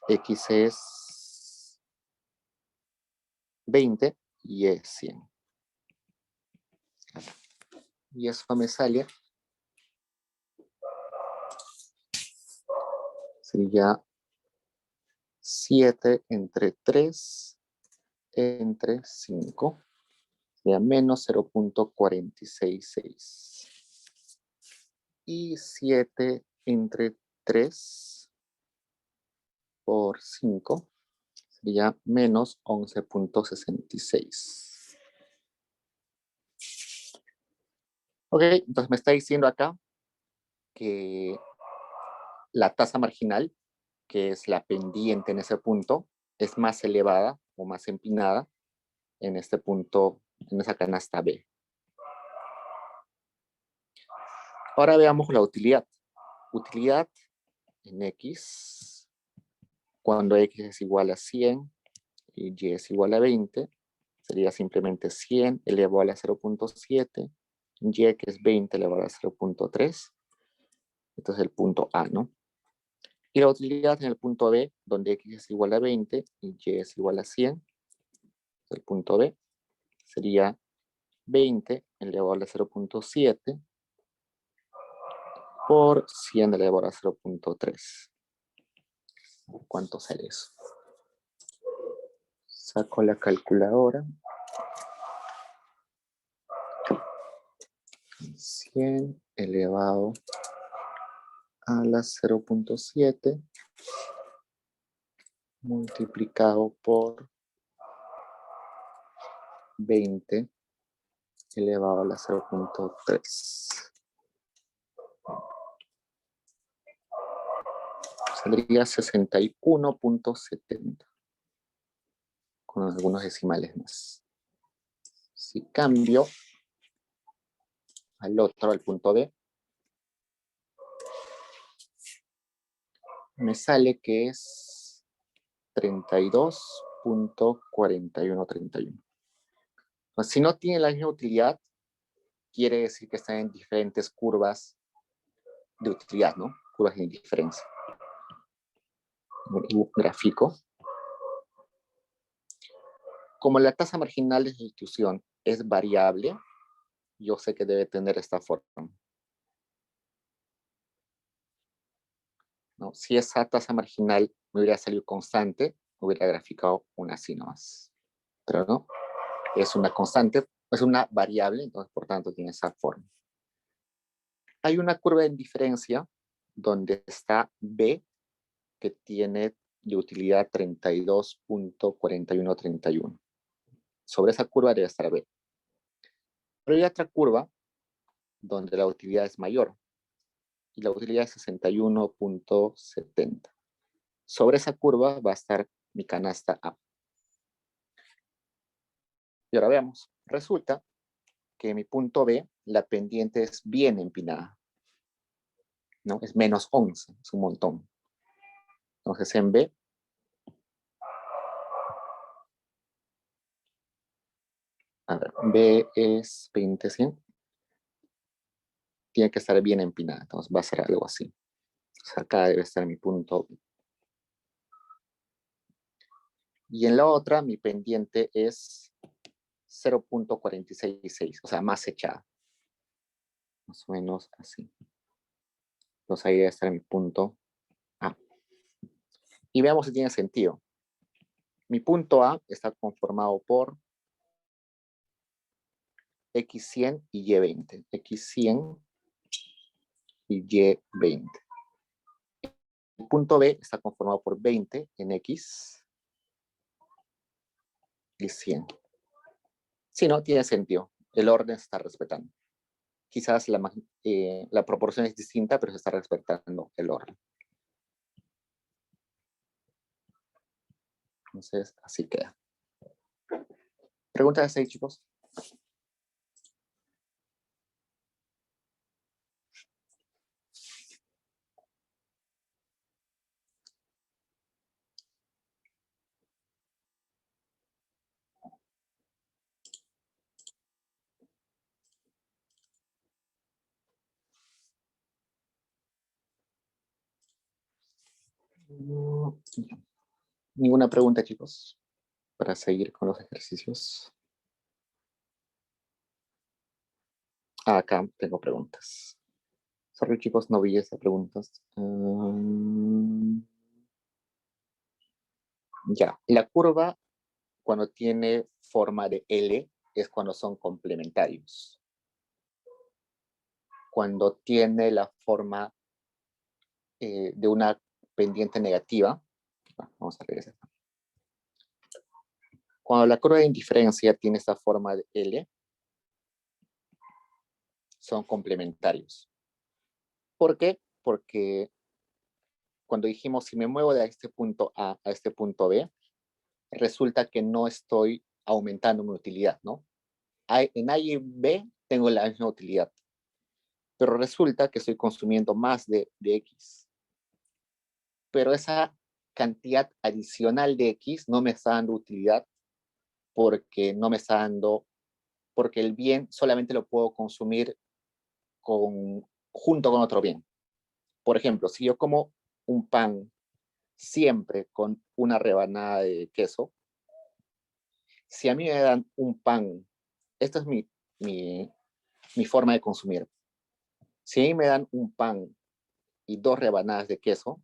X es 20 y es 100. Y eso me sale. Sería 7 entre 3 entre 5. Sería menos 0.466. Y 7 entre 3 por 5 sería menos 11.66. Ok, entonces me está diciendo acá que la tasa marginal, que es la pendiente en ese punto, es más elevada o más empinada en este punto, en esa canasta B. Ahora veamos la utilidad. Utilidad en X, cuando X es igual a 100 y Y es igual a 20, sería simplemente 100 elevado a la 0.7, Y que es 20 elevado a la 0.3. Esto es el punto A, ¿no? Y la utilidad en el punto B, donde X es igual a 20 y Y es igual a 100, el punto B sería 20 elevado a la 0.7 por 100 elevado a la 0.3. ¿Cuánto sale eso? Saco la calculadora. 100 elevado a la 0.7 multiplicado por 20 elevado a la 0.3. Saldría 61.70 con algunos decimales más. Si cambio al otro, al punto B, me sale que es 32.4131. Pues si no tiene la misma utilidad, quiere decir que están en diferentes curvas de utilidad, ¿no? Curvas de indiferencia. Un gráfico. Como la tasa marginal de sustitución es variable, yo sé que debe tener esta forma. ¿no? Si esa tasa marginal me hubiera salido constante, me hubiera graficado una así nomás. Pero no, es una constante, es una variable, entonces por tanto tiene esa forma. Hay una curva de indiferencia donde está B, que tiene de utilidad 32.4131. Sobre esa curva debe estar B. Pero hay otra curva donde la utilidad es mayor y la utilidad es 61.70. Sobre esa curva va a estar mi canasta A. Y ahora veamos. Resulta que mi punto B, la pendiente es bien empinada, ¿no? Es menos 11, es un montón. Entonces en B, a ver, B es 20, 100. Tiene que estar bien empinada, entonces va a ser algo así. Entonces acá debe estar mi punto B. Y en la otra, mi pendiente es 0.466, o sea, más echada. Más o menos así. Entonces ahí debe estar mi punto A. Y veamos si tiene sentido. Mi punto A está conformado por X100 y Y20. X100 y Y20. El punto B está conformado por 20 en X y 100. Si no, tiene sentido. El orden se está respetando. Quizás la proporción es distinta, pero se está respetando el orden. Entonces, así queda. ¿Preguntas ahí, chicos? Ninguna pregunta, chicos, para seguir con los ejercicios. Acá tengo preguntas. Sorry, chicos, no vi esas preguntas. Ya, la curva cuando tiene forma de L es cuando son complementarios. Cuando tiene la forma de una pendiente negativa, vamos a regresar. Cuando la curva de indiferencia tiene esta forma de L, son complementarios. ¿Por qué? Porque cuando dijimos si me muevo de este punto A a este punto B, resulta que no estoy aumentando mi utilidad, ¿no? En A y B tengo la misma utilidad, pero resulta que estoy consumiendo más de X. Pero esa cantidad adicional de X no me está dando utilidad porque no me está dando, porque el bien solamente lo puedo consumir junto con otro bien. Por ejemplo, si yo como un pan siempre con una rebanada de queso, si a mí me dan un pan, esta es mi forma de consumir. Si a mí me dan un pan y 2 rebanadas de queso,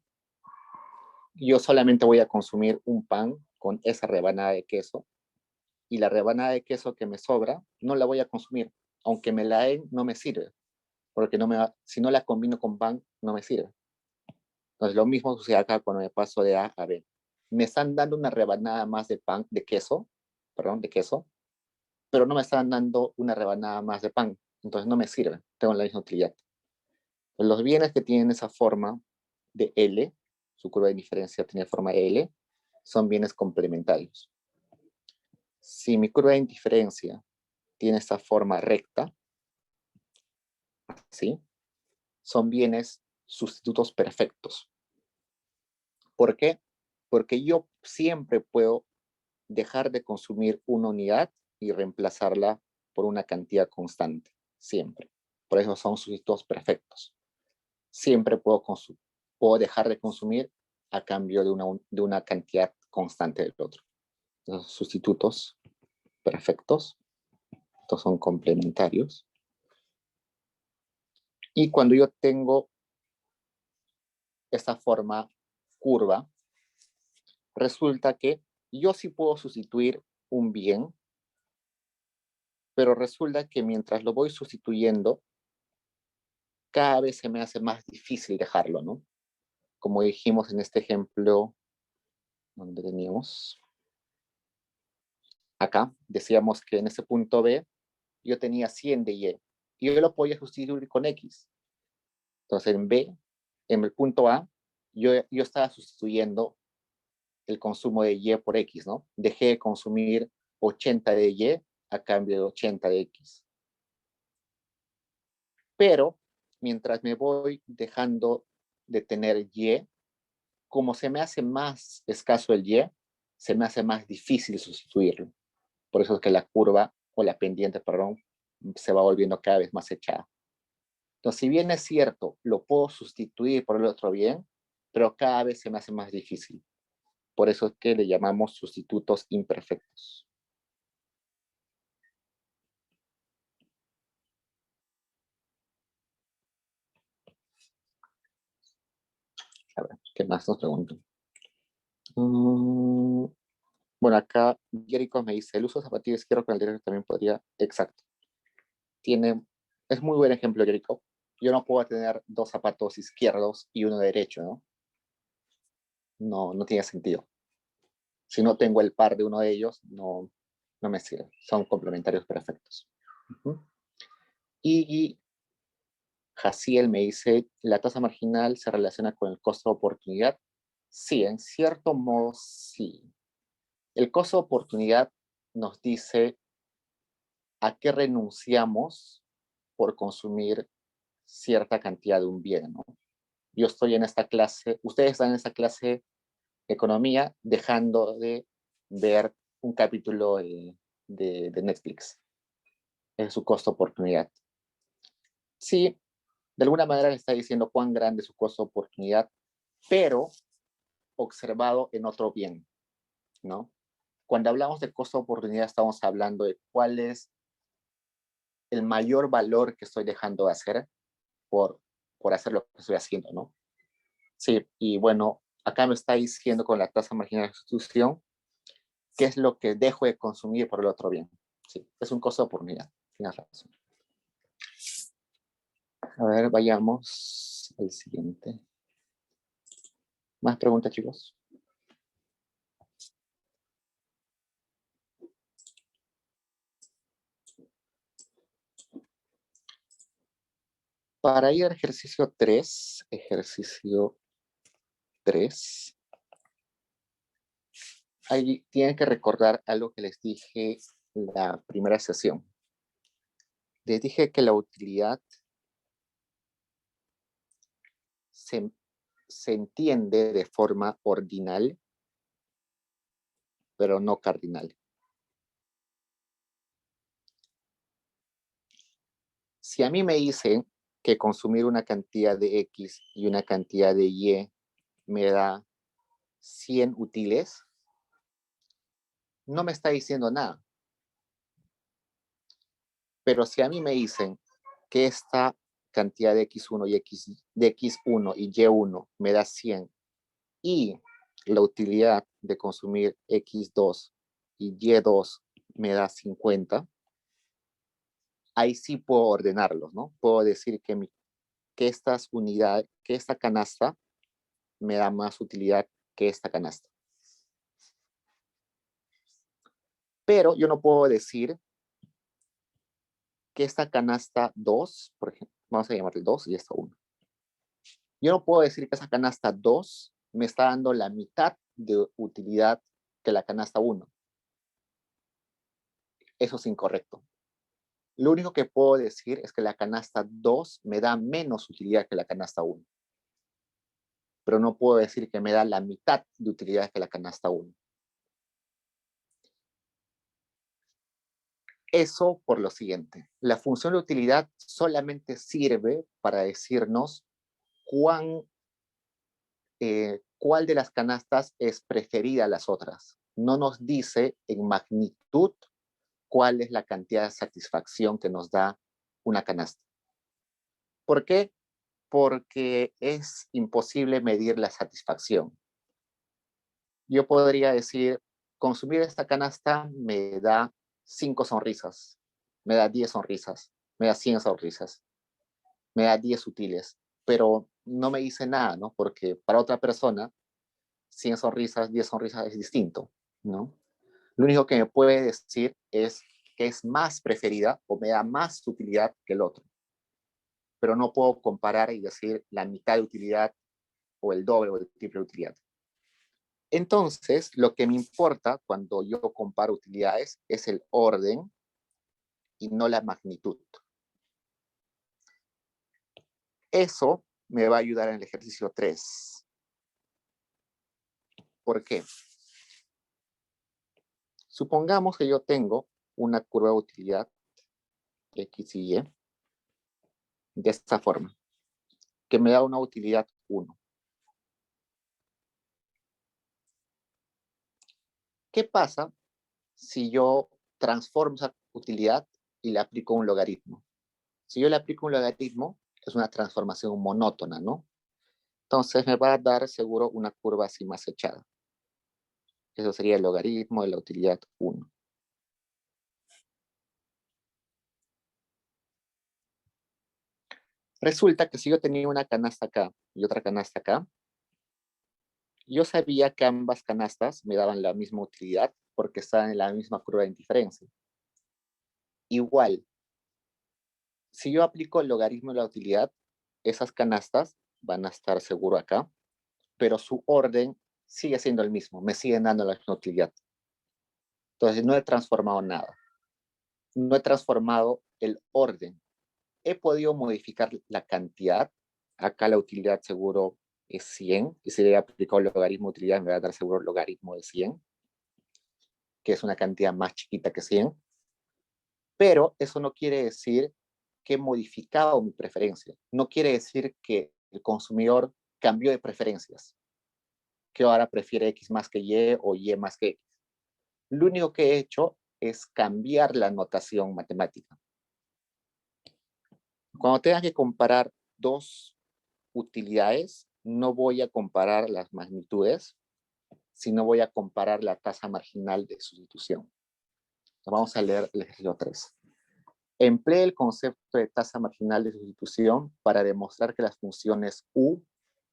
yo solamente voy a consumir un pan con esa rebanada de queso y la rebanada de queso que me sobra no la voy a consumir. Aunque me la den, no me sirve, porque si no la combino con pan, no me sirve. Entonces lo mismo sucede acá cuando me paso de A a B. Me están dando una rebanada más de pan, de queso, pero no me están dando una rebanada más de pan. Entonces no me sirve, tengo la misma utilidad. Los bienes que tienen esa forma de L, su curva de diferencia tiene forma de L, son bienes complementarios. Si mi curva de indiferencia tiene esta forma recta, ¿sí? Son bienes sustitutos perfectos. ¿Por qué? Porque yo siempre puedo dejar de consumir una unidad y reemplazarla por una cantidad constante, siempre. Por eso son sustitutos perfectos. Siempre puedo dejar de consumir a cambio de una cantidad constante del otro. Los sustitutos perfectos, estos son complementarios. Y cuando yo tengo esta forma curva, resulta que yo sí puedo sustituir un bien, pero resulta que mientras lo voy sustituyendo, cada vez se me hace más difícil dejarlo, ¿no? Como dijimos en este ejemplo, donde teníamos acá, decíamos que en ese punto B yo tenía 100 de Y y yo lo podía sustituir con X. Entonces en B, en el punto A, yo estaba sustituyendo el consumo de Y por X, ¿no? Dejé de consumir 80 de Y a cambio de 80 de X. Pero mientras me voy dejando de tener Y, como se me hace más escaso el Y, se me hace más difícil sustituirlo. Por eso es que la curva, o la pendiente, perdón, se va volviendo cada vez más echada. Entonces, si bien es cierto, lo puedo sustituir por el otro bien, pero cada vez se me hace más difícil. Por eso es que le llamamos sustitutos imperfectos. A ver, ¿qué más nos preguntan? Bueno, acá Jericho me dice, el uso de zapatilla izquierdo con el derecho también podría, exacto. Es muy buen ejemplo, Jericho. Yo no puedo tener dos zapatos izquierdos y uno derecho, ¿no? No tiene sentido. Si no tengo el par de uno de ellos, no me sirve. Son complementarios perfectos. Y Jaciel me dice, ¿la tasa marginal se relaciona con el costo de oportunidad? Sí, en cierto modo sí. El costo de oportunidad nos dice a qué renunciamos por consumir cierta cantidad de un bien, ¿no? Yo estoy en esta clase, ustedes están en esta clase de economía dejando de ver un capítulo de Netflix. Es su costo de oportunidad. Sí, de alguna manera le está diciendo cuán grande es su costo de oportunidad, pero observado en otro bien, ¿no? Cuando hablamos de costo de oportunidad estamos hablando de cuál es el mayor valor que estoy dejando de hacer por hacer lo que estoy haciendo, ¿no? Sí, y bueno, acá me está diciendo con la tasa marginal de sustitución qué es lo que dejo de consumir por el otro bien. Sí, es un costo de oportunidad, tienes razón. A ver, vayamos al siguiente. ¿Más preguntas, chicos? Para ir al ejercicio 3, ahí tienen que recordar algo que les dije en la primera sesión. Les dije que la utilidad se entiende de forma ordinal, pero no cardinal. Si a mí me dicen que consumir una cantidad de X y una cantidad de Y me da 100 útiles, no me está diciendo nada. Pero si a mí me dicen que esta cantidad de X1 y de X1 y Y1 me da 100 y la utilidad de consumir X2 y Y2 me da 50, ahí sí puedo ordenarlos, ¿no? Puedo decir que estas unidades, que esta canasta me da más utilidad que esta canasta. Pero yo no puedo decir que esta canasta 2, por ejemplo, vamos a llamarle 2 y esta 1. Yo no puedo decir que esa canasta 2 me está dando la mitad de utilidad que la canasta 1. Eso es incorrecto. Lo único que puedo decir es que la canasta 2 me da menos utilidad que la canasta 1. Pero no puedo decir que me da la mitad de utilidad que la canasta 1. Eso por lo siguiente. La función de utilidad solamente sirve para decirnos cuál de las canastas es preferida a las otras. No nos dice en magnitud cuál es la cantidad de satisfacción que nos da una canasta. ¿Por qué? porque es imposible medir la satisfacción. Yo podría decir, consumir esta canasta me da 5 sonrisas, me da 10 sonrisas, me da 100 sonrisas, me da 10 útiles, pero no me dice nada, ¿no? Porque para otra persona, 100 sonrisas, 10 sonrisas es distinto, ¿no? Lo único que me puede decir es que es más preferida o me da más utilidad que el otro. Pero no puedo comparar y decir la mitad de utilidad o el doble o el triple de utilidad. Entonces, lo que me importa cuando yo comparo utilidades es el orden y no la magnitud. Eso me va a ayudar en el ejercicio 3. ¿Por qué? Supongamos que yo tengo una curva de utilidad X y Y de esta forma, que me da una utilidad 1. ¿Qué pasa si yo transformo esa utilidad y le aplico un logaritmo? Si yo le aplico un logaritmo, es una transformación monótona, ¿no? Entonces me va a dar seguro una curva así más echada. Eso sería el logaritmo de la utilidad 1. Resulta que si yo tenía una canasta acá y otra canasta acá, yo sabía que ambas canastas me daban la misma utilidad porque estaban en la misma curva de indiferencia. Igual, si yo aplico el logaritmo de la utilidad, esas canastas van a estar seguro acá, pero su orden sigue siendo el mismo, me siguen dando la misma utilidad. Entonces no he transformado nada. No he transformado el orden. He podido modificar la cantidad. Acá la utilidad seguro es 100, y si le he aplicado el logaritmo de utilidad me va a dar seguro el logaritmo de 100, que es una cantidad más chiquita que 100. Pero eso no quiere decir que he modificado mi preferencia. No quiere decir que el consumidor cambió de preferencias, que ahora prefiere X más que Y o Y más que X. Lo único que he hecho es cambiar la notación matemática. Cuando tenga que comparar dos utilidades, no voy a comparar las magnitudes, sino voy a comparar la tasa marginal de sustitución. Vamos a leer el ejercicio 3. Emplee el concepto de tasa marginal de sustitución para demostrar que las funciones U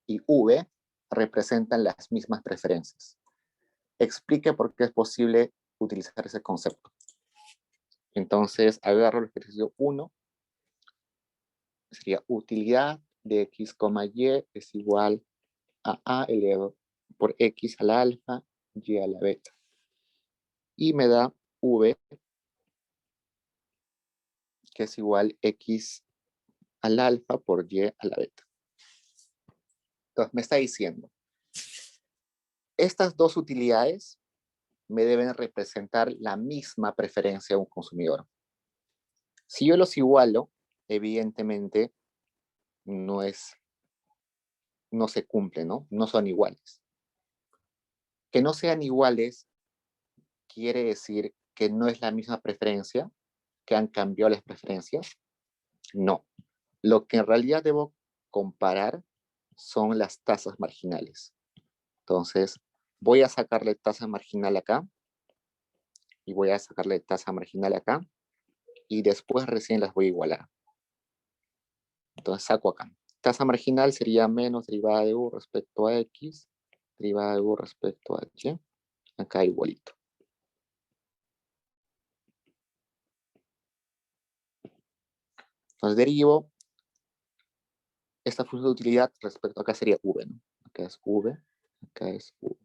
y V representan las mismas preferencias. Explique por qué es posible utilizar ese concepto. Entonces, agarro el ejercicio 1. Sería utilidad de X, Y es igual a elevado por X a la alfa, Y a la beta. Y me da V, que es igual X al alfa por Y a la beta. Entonces me está diciendo, estas dos utilidades me deben representar la misma preferencia de un consumidor. Si yo los igualo, evidentemente no se cumple, ¿no? No son iguales. Que no sean iguales quiere decir que no es la misma preferencia, que han cambiado las preferencias. No. Lo que en realidad debo comparar son las tasas marginales. Entonces, voy a sacarle tasa marginal acá y voy a sacarle tasa marginal acá y después recién las voy a igualar. Entonces saco acá. Tasa marginal sería menos derivada de U respecto a X, derivada de U respecto a Y, acá igualito. Entonces derivo esta función de utilidad respecto a acá sería V, ¿no? Acá es V, acá es V.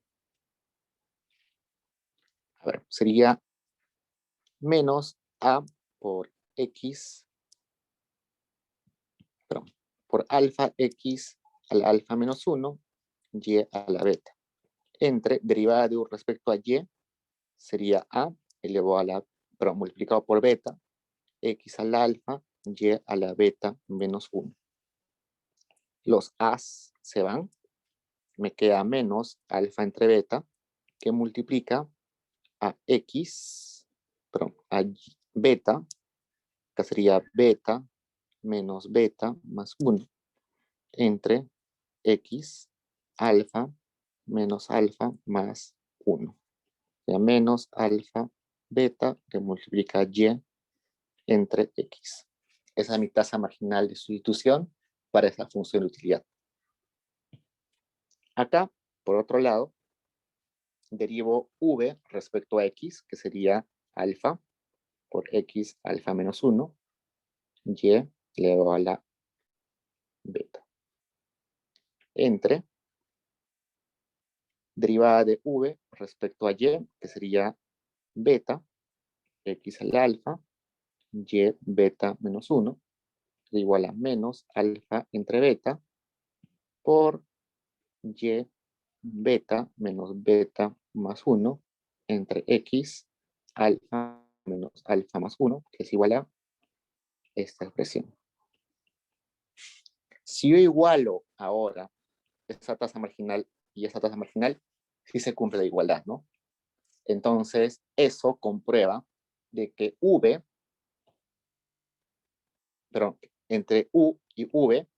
A ver, sería menos A por X, perdón, por alfa X a la alfa menos 1, Y a la beta. Entre derivada de U respecto a Y sería A elevado a la, perdón, multiplicado por beta, X al alfa, Y a la beta menos 1. Los A's se van, me queda menos alfa entre beta, que multiplica a X, perdón, a beta, que sería beta menos beta más 1. entre x alfa menos alfa más 1. O sea, menos alfa beta que multiplica y entre x. Esa es mi tasa marginal de sustitución para esa función de utilidad. Acá, por otro lado, derivo v respecto a x, que sería alfa por x alfa menos 1, y elevado a la beta. Entre derivada de v respecto a y, que sería beta, x a la alfa, y beta menos 1, igual a menos alfa entre beta, por y beta menos beta más 1, entre x alfa menos alfa más 1, que es igual a esta expresión. Si yo igualo ahora esta tasa marginal y esta tasa marginal, sí se cumple la igualdad, ¿no? Entonces, eso comprueba de que entre U y V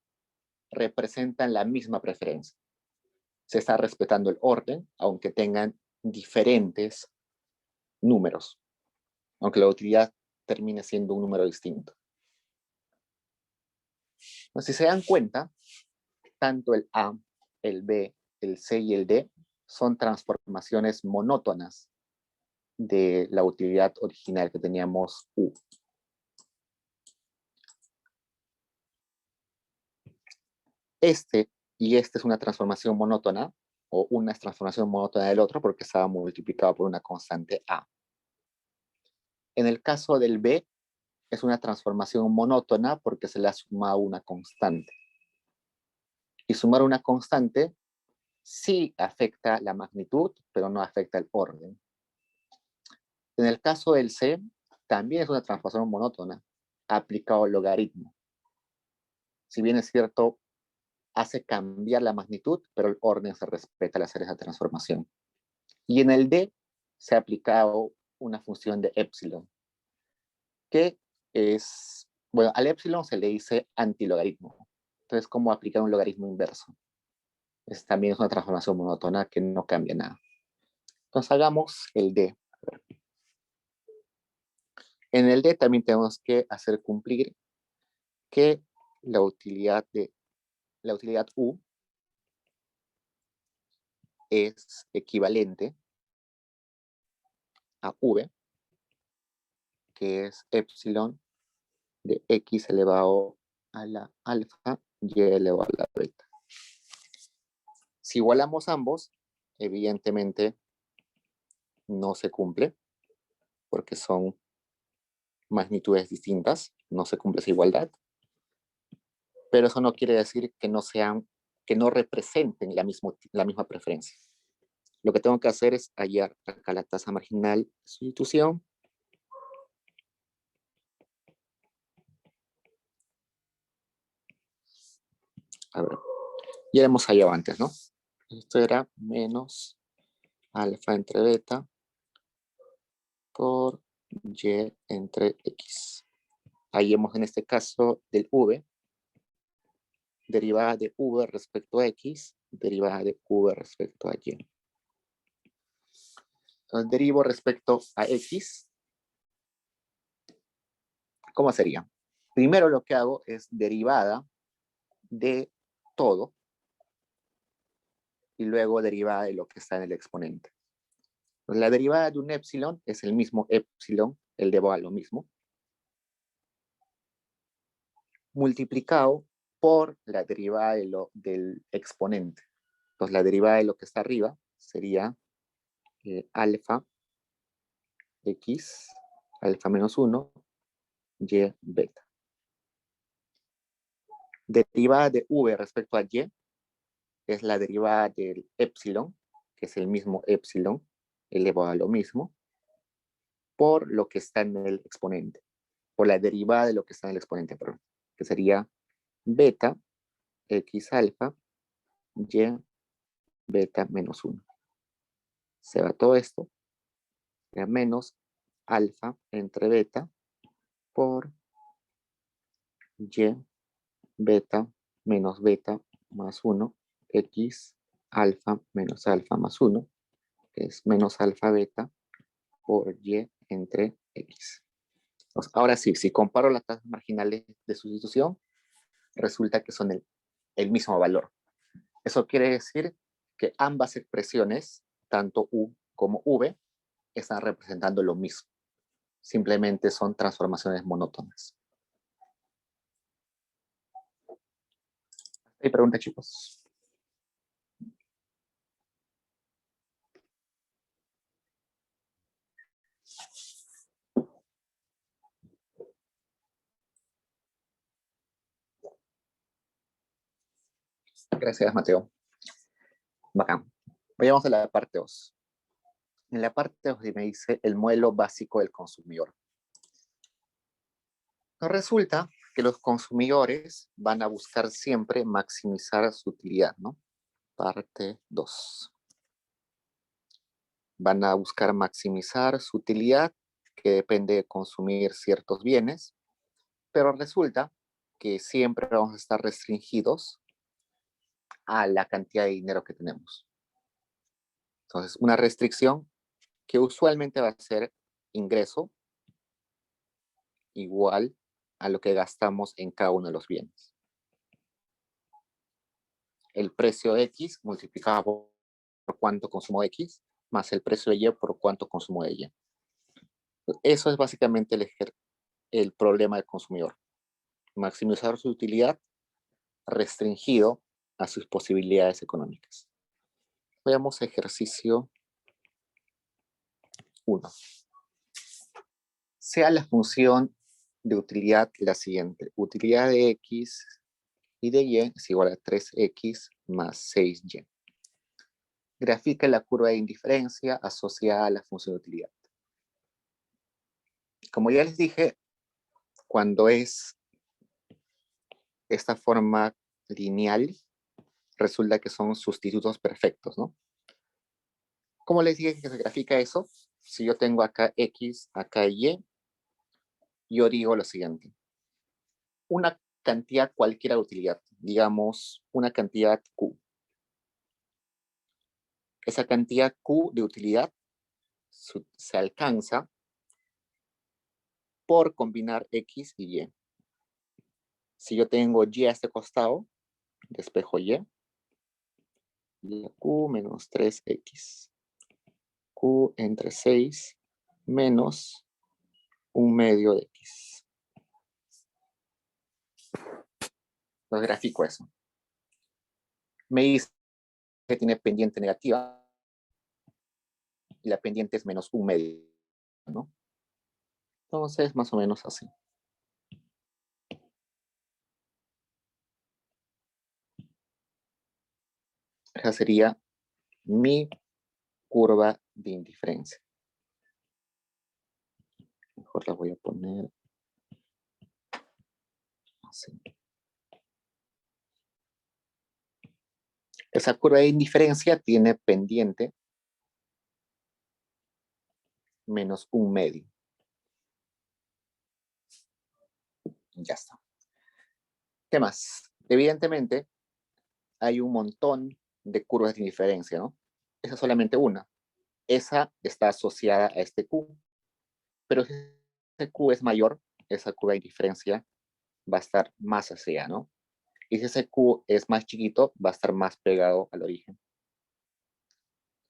representan la misma preferencia. Se está respetando el orden, aunque tengan diferentes números, aunque la utilidad termine siendo un número distinto. Entonces, si se dan cuenta, tanto el A, el B, el C y el D son transformaciones monótonas de la utilidad original que teníamos U. Este es una transformación monótona, o una transformación monótona del otro porque estaba multiplicado por una constante A. En el caso del B, es una transformación monótona porque se le ha sumado una constante. Y sumar una constante sí afecta la magnitud, pero no afecta el orden. En el caso del C, también es una transformación monótona, aplicado al logaritmo. Si bien es cierto, hace cambiar la magnitud, pero el orden se respeta al hacer esa transformación. Y en el D se ha aplicado una función de épsilon, que es, bueno, al épsilon se le dice antilogaritmo. Entonces, ¿cómo aplicar un logaritmo inverso? También es una transformación monótona que no cambia nada. Entonces, hagamos el D. En el D también tenemos que hacer cumplir que la utilidad U es equivalente a V, que es épsilon de x elevado a la alfa y elevado a la beta. Si igualamos ambos, evidentemente no se cumple, porque son magnitudes distintas, no se cumple esa igualdad, pero eso no quiere decir que no representen la misma preferencia. Lo que tengo que hacer es hallar acá la tasa marginal de sustitución. A ver, ya lo hemos hallado antes, ¿no? Esto era menos alfa entre beta por y entre x. Hallemos en este caso del v, derivada de v respecto a x, derivada de v respecto a y. Entonces, derivo respecto a x. ¿Cómo sería? Primero lo que hago es derivada de todo y luego derivada de lo que está en el exponente. Pues la derivada de un épsilon es el mismo épsilon, el de a lo mismo, multiplicado por la derivada del exponente. Entonces la derivada de lo que está arriba sería alfa x, alfa menos 1, y beta. Derivada de v respecto a y es la derivada del épsilon, que es el mismo épsilon, elevado a lo mismo, por lo que está en el exponente, por la derivada de lo que está en el exponente, perdón, que sería beta x alfa y beta menos 1. Se va todo esto, sería menos alfa entre beta por y beta menos beta más 1, X alfa menos alfa más 1, que es menos alfa beta por Y entre X. Entonces, ahora sí, si comparo las tasas marginales de sustitución, resulta que son el mismo valor. Eso quiere decir que ambas expresiones, tanto U como V, están representando lo mismo. Simplemente son transformaciones monótonas. ¿Hay preguntas, chicos? Gracias, Mateo. Bacán. Vayamos a la parte 2. En la parte 2 me dice el modelo básico del consumidor. Nos resulta que los consumidores van a buscar siempre maximizar su utilidad, ¿no? Parte 2. Van a buscar maximizar su utilidad, que depende de consumir ciertos bienes, pero resulta que siempre vamos a estar restringidos a la cantidad de dinero que tenemos. Entonces, una restricción que usualmente va a ser ingreso igual a lo que gastamos en cada uno de los bienes. El precio X multiplicado por cuánto consumo X, más el precio de Y por cuánto consumo de Y. Eso es básicamente el problema del consumidor. Maximizar su utilidad restringido a sus posibilidades económicas. Veamos ejercicio 1. Sea la función de utilidad la siguiente. Utilidad de X y de Y es igual a 3X más 6Y. Grafica la curva de indiferencia asociada a la función de utilidad. Como ya les dije, cuando es esta forma lineal, resulta que son sustitutos perfectos, ¿no? ¿Cómo les dije que se grafica eso? Si yo tengo acá X, acá Y, yo digo lo siguiente. Una cantidad cualquiera de utilidad, digamos una cantidad Q. Esa cantidad Q de utilidad se alcanza por combinar X y Y. Si yo tengo Y a este costado, despejo Y Q menos 3X. Q entre 6 menos 1/2 de X. Entonces grafico eso. Me dice que tiene pendiente negativa y la pendiente es menos 1/2, ¿no? Entonces, más o menos así. Esa sería mi curva de indiferencia. Mejor la voy a poner así. Esa curva de indiferencia tiene pendiente menos 1/2. Ya está. ¿Qué más? Evidentemente, hay un montón de curvas de indiferencia, ¿no? Esa es solamente una. Esa está asociada a este Q. Pero si ese Q es mayor, esa curva de indiferencia va a estar más hacia, ¿no? Y si ese Q es más chiquito, va a estar más pegado al origen.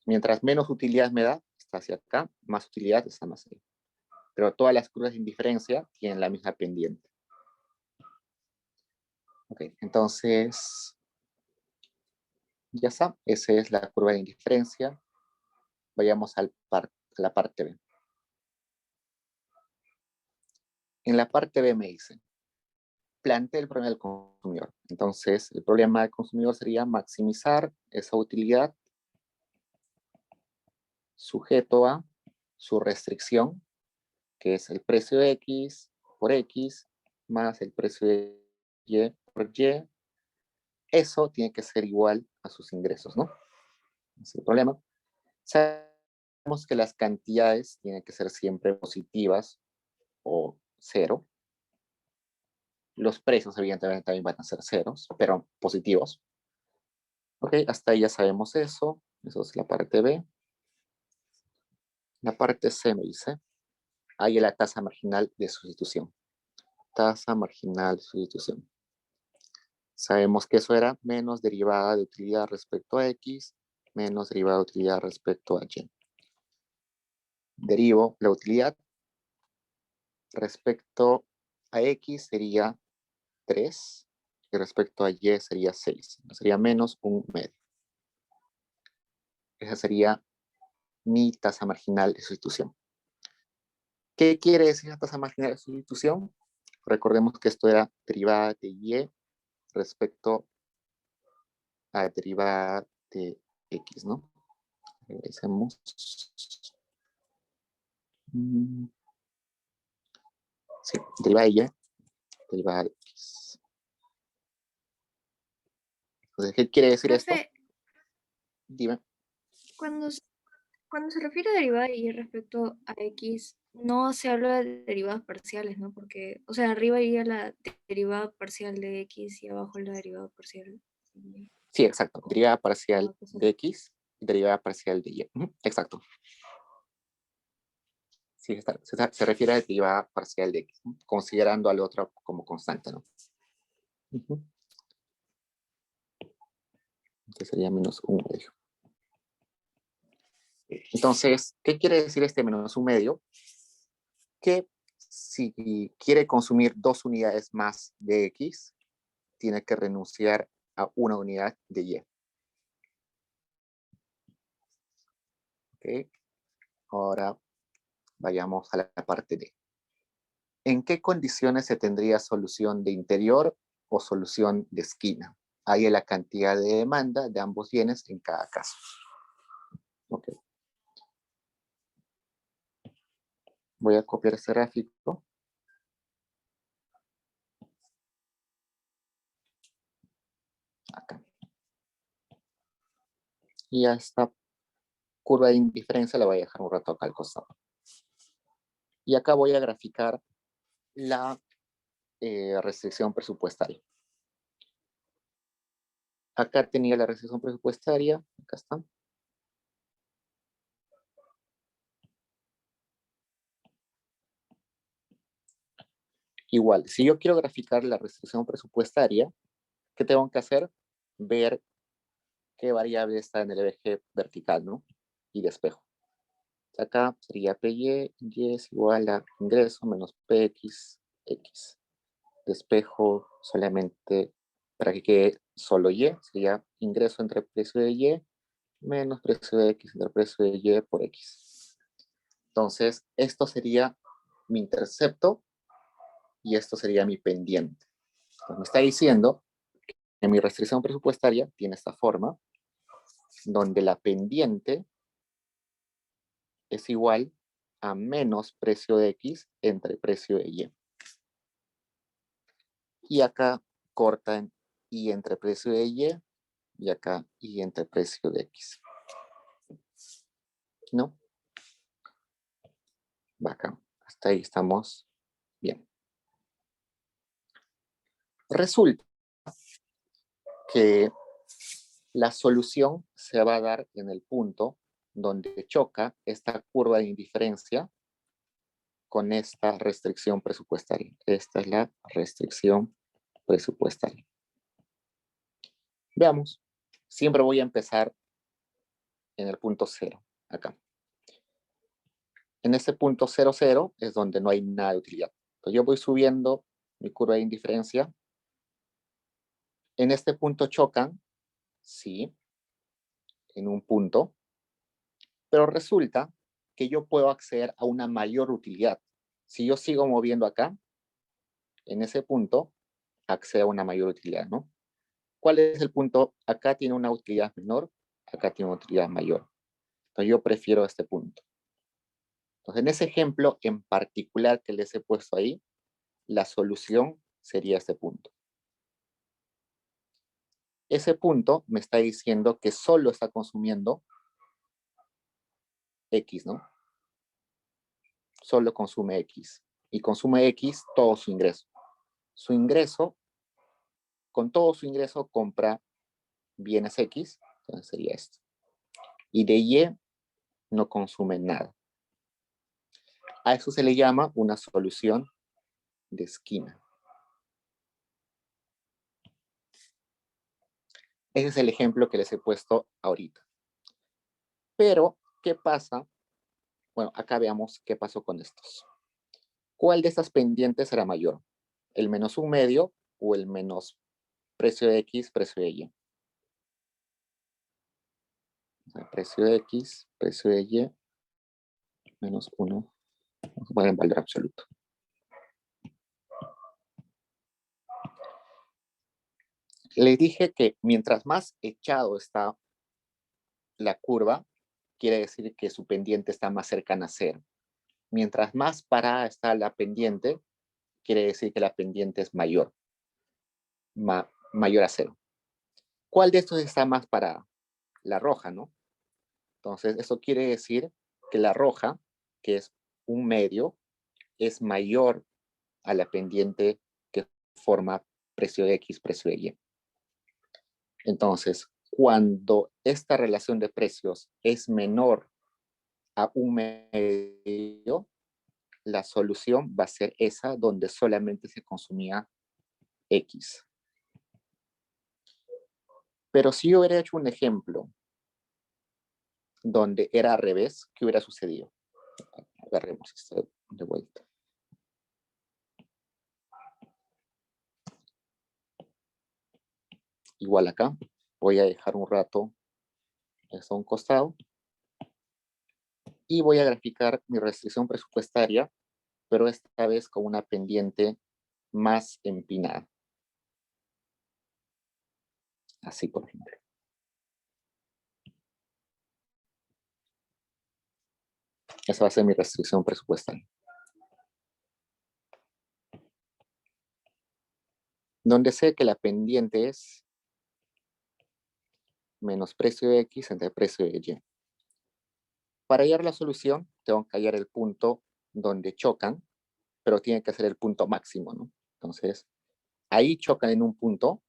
Mientras menos utilidad me da, está hacia acá, más utilidad está más allá. Pero todas las curvas de indiferencia tienen la misma pendiente. Ok, entonces, ya está. Esa es la curva de indiferencia. Vayamos a la parte B. En la parte B me dice, plantea el problema del consumidor. Entonces, el problema del consumidor sería maximizar esa utilidad sujeto a su restricción, que es el precio de X por X más el precio de Y por Y. Eso tiene que ser igual a sus ingresos, ¿no? Ese es el problema. Sabemos que las cantidades tienen que ser siempre positivas o cero. Los precios evidentemente también van a ser ceros, pero positivos. Ok, hasta ahí ya sabemos eso. Eso es la parte B. La parte C me dice, hay la tasa marginal de sustitución. Tasa marginal de sustitución. Sabemos que eso era menos derivada de utilidad respecto a X, menos derivada de utilidad respecto a Y. Derivo la utilidad respecto a X sería 3 y respecto a Y sería 6. Sería menos un medio. Esa sería mi tasa marginal de sustitución. ¿Qué quiere decir la tasa marginal de sustitución? Recordemos que esto era derivada de Y respecto a derivada de X, ¿no? Regresemos. Sí, derivada de Y, derivada de X. Entonces, ¿qué quiere decir esto? Profe, Dime. cuando se refiere a derivada y respecto a X, no se habla de derivadas parciales, ¿no? Porque, o sea, arriba iría la derivada parcial de X y abajo la derivada parcial de Y. Sí, exacto. Derivada parcial de X y derivada parcial de Y. Exacto. Sí, se refiere a derivada parcial de X, ¿no? Considerando al otro como constante, ¿no? Entonces sería menos un medio. Entonces, ¿qué quiere decir este menos un medio? Que si quiere consumir 2 unidades más de X, tiene que renunciar a una unidad de Y. ¿Ok? Ahora vayamos a la parte D. ¿En qué condiciones se tendría solución de interior o solución de esquina? Hay la cantidad de demanda de ambos bienes en cada caso. Ok. Voy a copiar este gráfico. Acá. Y a esta curva de indiferencia la voy a dejar un rato acá al costado. Y acá voy a graficar la restricción presupuestaria. Acá tenía la restricción presupuestaria. Acá está. Igual, si yo quiero graficar la restricción presupuestaria, ¿qué tengo que hacer? Ver qué variable está en el eje vertical, ¿no? Y despejo. Acá sería PY, Y es igual a ingreso menos PX, X. Despejo solamente para que quede solo Y, sería ingreso entre precio de Y menos precio de X entre precio de Y por X. Entonces, esto sería mi intercepto y esto sería mi pendiente. Entonces, me está diciendo que mi restricción presupuestaria tiene esta forma, donde la pendiente es igual a menos precio de X entre precio de Y. Y acá cortan Y entre precio de y acá Y entre precio de X. ¿No? Acá. Hasta ahí estamos bien. Resulta que la solución se va a dar en el punto donde choca esta curva de indiferencia con esta restricción presupuestaria. Esta es la restricción presupuestaria. Veamos. Siempre voy a empezar en el punto 0, acá. En este punto 0, 0 es donde no hay nada de utilidad. Entonces yo voy subiendo mi curva de indiferencia. En este punto chocan, sí, en un punto, pero resulta que yo puedo acceder a una mayor utilidad. Si yo sigo moviendo acá, en ese punto, accedo a una mayor utilidad, ¿no? ¿Cuál es el punto? Acá tiene una utilidad menor, acá tiene una utilidad mayor. Entonces yo prefiero este punto. Entonces en ese ejemplo en particular que les he puesto ahí, la solución sería este punto. Ese punto me está diciendo que solo está consumiendo X, ¿no? Solo consume X. Y consume X todo su ingreso. su ingreso, con todo su ingreso compra bienes X, entonces sería esto. Y de Y no consume nada. A eso se le llama una solución de esquina. Ese es el ejemplo que les he puesto ahorita. Pero, ¿qué pasa? Bueno, acá veamos qué pasó con estos. ¿Cuál de estas pendientes será mayor? ¿El menos un medio o el menos precio de X, precio de Y? O sea, precio de X, precio de Y, menos 1, vamos a poner en valor absoluto. Les dije que mientras más echado está la curva, quiere decir que su pendiente está más cercana a cero. Mientras más parada está la pendiente, quiere decir que la pendiente es mayor, mayor a cero. ¿Cuál de estos está más parada? La roja, ¿no? Entonces, eso quiere decir que la roja, que es un medio, es mayor a la pendiente que forma precio de X, precio de Y. Entonces, cuando esta relación de precios es menor a un medio, la solución va a ser esa donde solamente se consumía X. Pero si yo hubiera hecho un ejemplo donde era al revés, ¿qué hubiera sucedido? Agarremos esto de vuelta. Igual acá, voy a dejar un rato esto a un costado y voy a graficar mi restricción presupuestaria, pero esta vez con una pendiente más empinada. Así, por ejemplo. Esa va a ser mi restricción presupuestaria. Donde sé que la pendiente es menos precio de X entre precio de Y. Para hallar la solución, tengo que hallar el punto donde chocan, pero tiene que ser el punto máximo, ¿no? Entonces, ahí chocan en un punto,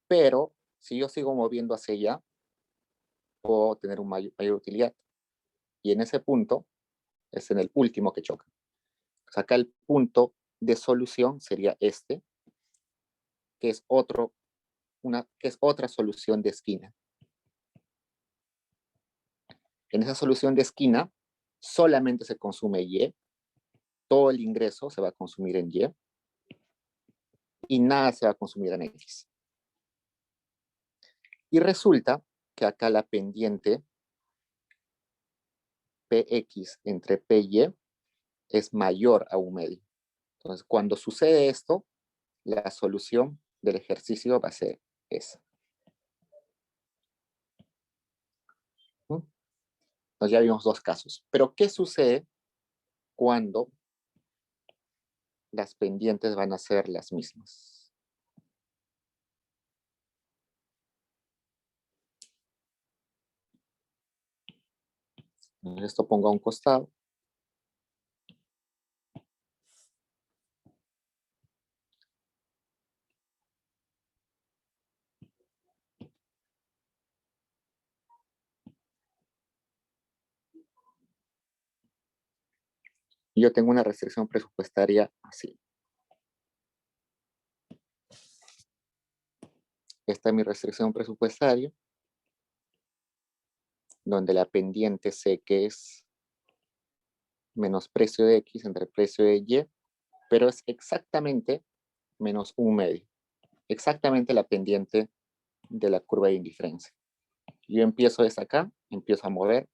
pero si yo sigo moviendo hacia allá, puedo tener una mayor utilidad. Y en ese punto es en el último que choca. Pues acá el punto de solución sería este, que es otra solución de esquina. En esa solución de esquina solamente se consume Y, todo el ingreso se va a consumir en Y nada se va a consumir en X. Y resulta que acá la pendiente PX entre PY es mayor a un medio. Entonces, cuando sucede esto, la solución del ejercicio va a ser esa. Entonces ya vimos dos casos. Pero, ¿qué sucede cuando las pendientes van a ser las mismas? Esto pongo a un costado. Yo tengo una restricción presupuestaria así. Esta es mi restricción presupuestaria, donde la pendiente sé que es menos precio de X entre precio de Y, pero es exactamente menos un medio. Exactamente la pendiente de la curva de indiferencia. Yo empiezo desde acá, empiezo a mover,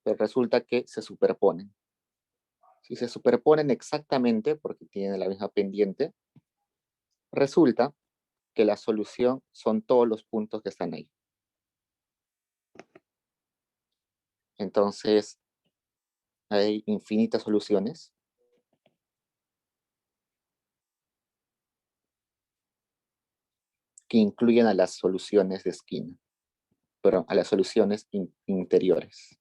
pero resulta que se superponen. Si se superponen exactamente, porque tienen la misma pendiente, resulta que la solución son todos los puntos que están ahí. Entonces, hay infinitas soluciones. Que incluyen a las soluciones de esquina, pero a las soluciones interiores.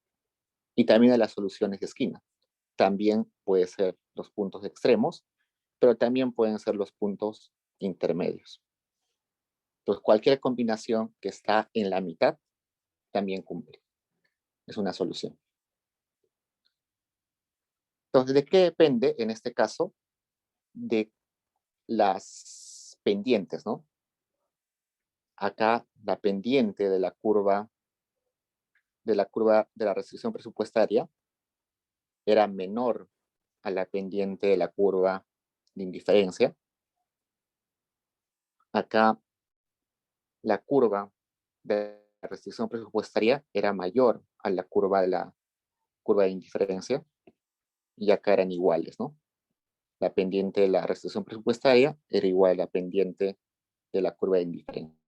Y también a las soluciones de esquina. También puede ser los puntos extremos, pero también pueden ser los puntos intermedios. Entonces, cualquier combinación que está en la mitad también cumple. Es una solución. Entonces, ¿de qué depende en este caso? De las pendientes, ¿no? Acá la pendiente de la curva de la restricción presupuestaria era menor a la pendiente de la curva de indiferencia. Acá la curva de la restricción presupuestaria era mayor a la curva de indiferencia, y acá eran iguales, ¿no? La pendiente de la restricción presupuestaria era igual a la pendiente de la curva de indiferencia.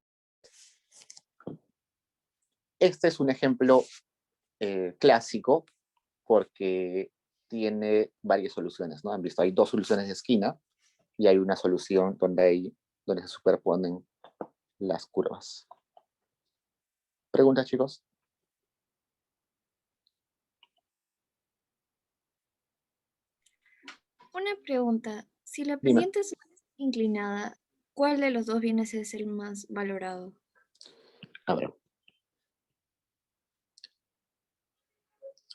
Este es un ejemplo clásico porque tiene varias soluciones, ¿no? Han visto, hay dos soluciones de esquina y hay una solución donde se superponen las curvas. ¿Preguntas, chicos? Una pregunta, si la Dime. pendiente es inclinada, ¿cuál de los dos bienes es el más valorado? A ver.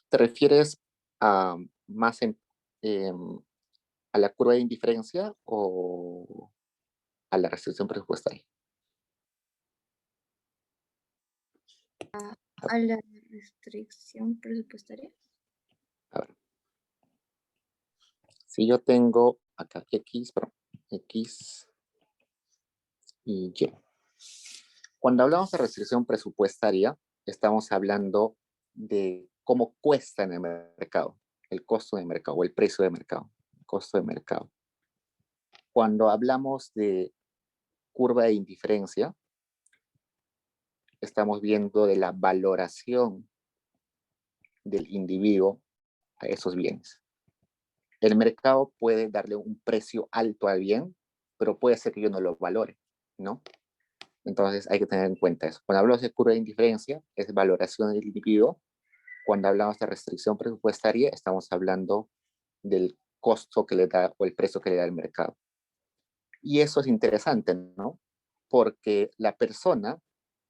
¿Te refieres a más a la curva de indiferencia o a la restricción presupuestaria? ¿A la restricción presupuestaria? A ver. Si yo tengo acá X y Y. Cuando hablamos de restricción presupuestaria, estamos hablando de cómo cuesta en el mercado, el costo de mercado o el precio de mercado, el costo de mercado. Cuando hablamos de curva de indiferencia, estamos viendo de la valoración del individuo a esos bienes. El mercado puede darle un precio alto al bien, pero puede ser que yo no lo valore, ¿no? Entonces hay que tener en cuenta eso. Cuando hablamos de curva de indiferencia, es valoración del individuo. Cuando hablamos de restricción presupuestaria, estamos hablando del costo que le da o el precio que le da el mercado. Y eso es interesante, ¿no? Porque la persona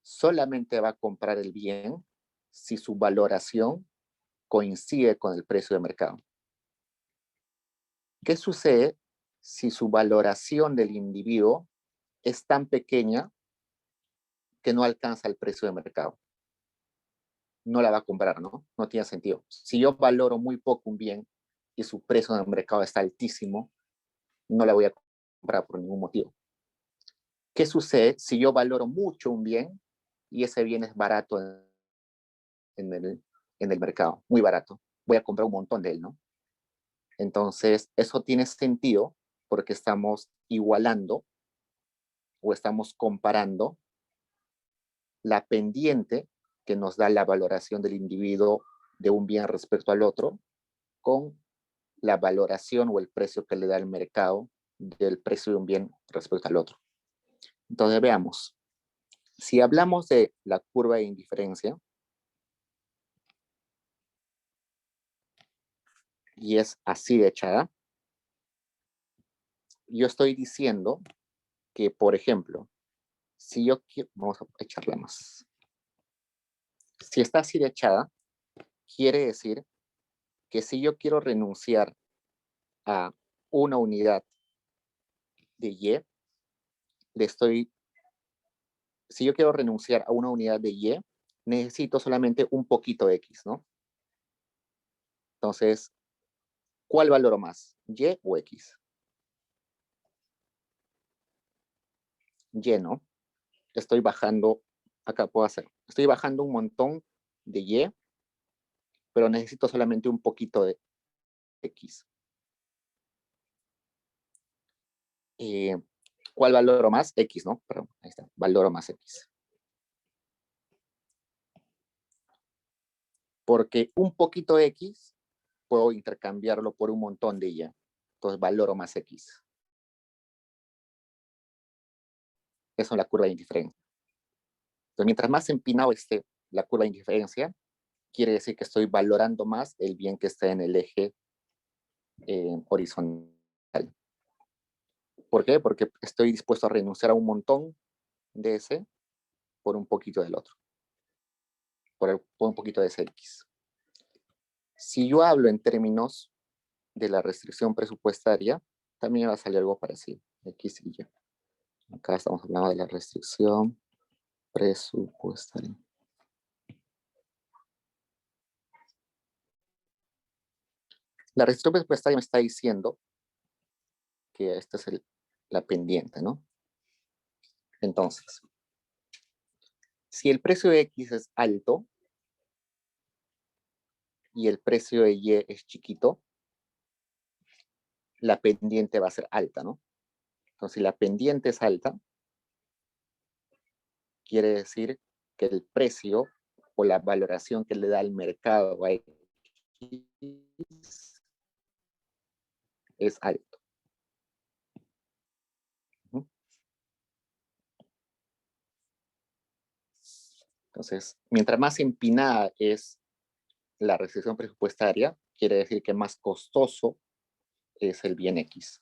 solamente va a comprar el bien si su valoración coincide con el precio de mercado. ¿Qué sucede si su valoración del individuo es tan pequeña que no alcanza el precio de mercado? No la va a comprar, ¿no? No tiene sentido. Si yo valoro muy poco un bien y su precio en el mercado está altísimo, no la voy a comprar por ningún motivo. ¿Qué sucede si yo valoro mucho un bien y ese bien es barato en el mercado? Muy barato. Voy a comprar un montón de él, ¿no? Entonces, eso tiene sentido porque estamos igualando o estamos comparando la pendiente que nos da la valoración del individuo de un bien respecto al otro con la valoración o el precio que le da el mercado del precio de un bien respecto al otro. Entonces veamos, si hablamos de la curva de indiferencia, y es así de echada, yo estoy diciendo que, por ejemplo, si yo quiero, vamos a echarla más. Si está así de echada, quiere decir que si yo quiero renunciar a una unidad de Y, si yo quiero renunciar a una unidad de Y, necesito solamente un poquito de X, ¿no? Entonces, ¿cuál valoro más? ¿Y o X? Y, ¿no? Estoy bajando, acá puedo hacer, estoy bajando un montón de Y, pero necesito solamente un poquito de X. ¿Cuál valoro más? X, ¿no? Perdón, ahí está, valoro más X. Porque un poquito de X puedo intercambiarlo por un montón de Y. Entonces valoro más X. Eso es la curva de indiferencia. Entonces, mientras más empinado esté la curva de indiferencia, quiere decir que estoy valorando más el bien que está en el eje horizontal. ¿Por qué? Porque estoy dispuesto a renunciar a un montón de ese por un poquito del otro. Por un poquito de ese X. Si yo hablo en términos de la restricción presupuestaria, también va a salir algo parecido, X y Y. Acá estamos hablando de la restricción presupuestaria. La restricción presupuestaria me está diciendo que esta es la pendiente, ¿no? Entonces, si el precio de X es alto y el precio de Y es chiquito, la pendiente va a ser alta, ¿no? Entonces, si la pendiente es alta, quiere decir que el precio o la valoración que le da el mercado a X es alto. Entonces, mientras más empinada es la restricción presupuestaria, quiere decir que más costoso es el bien X.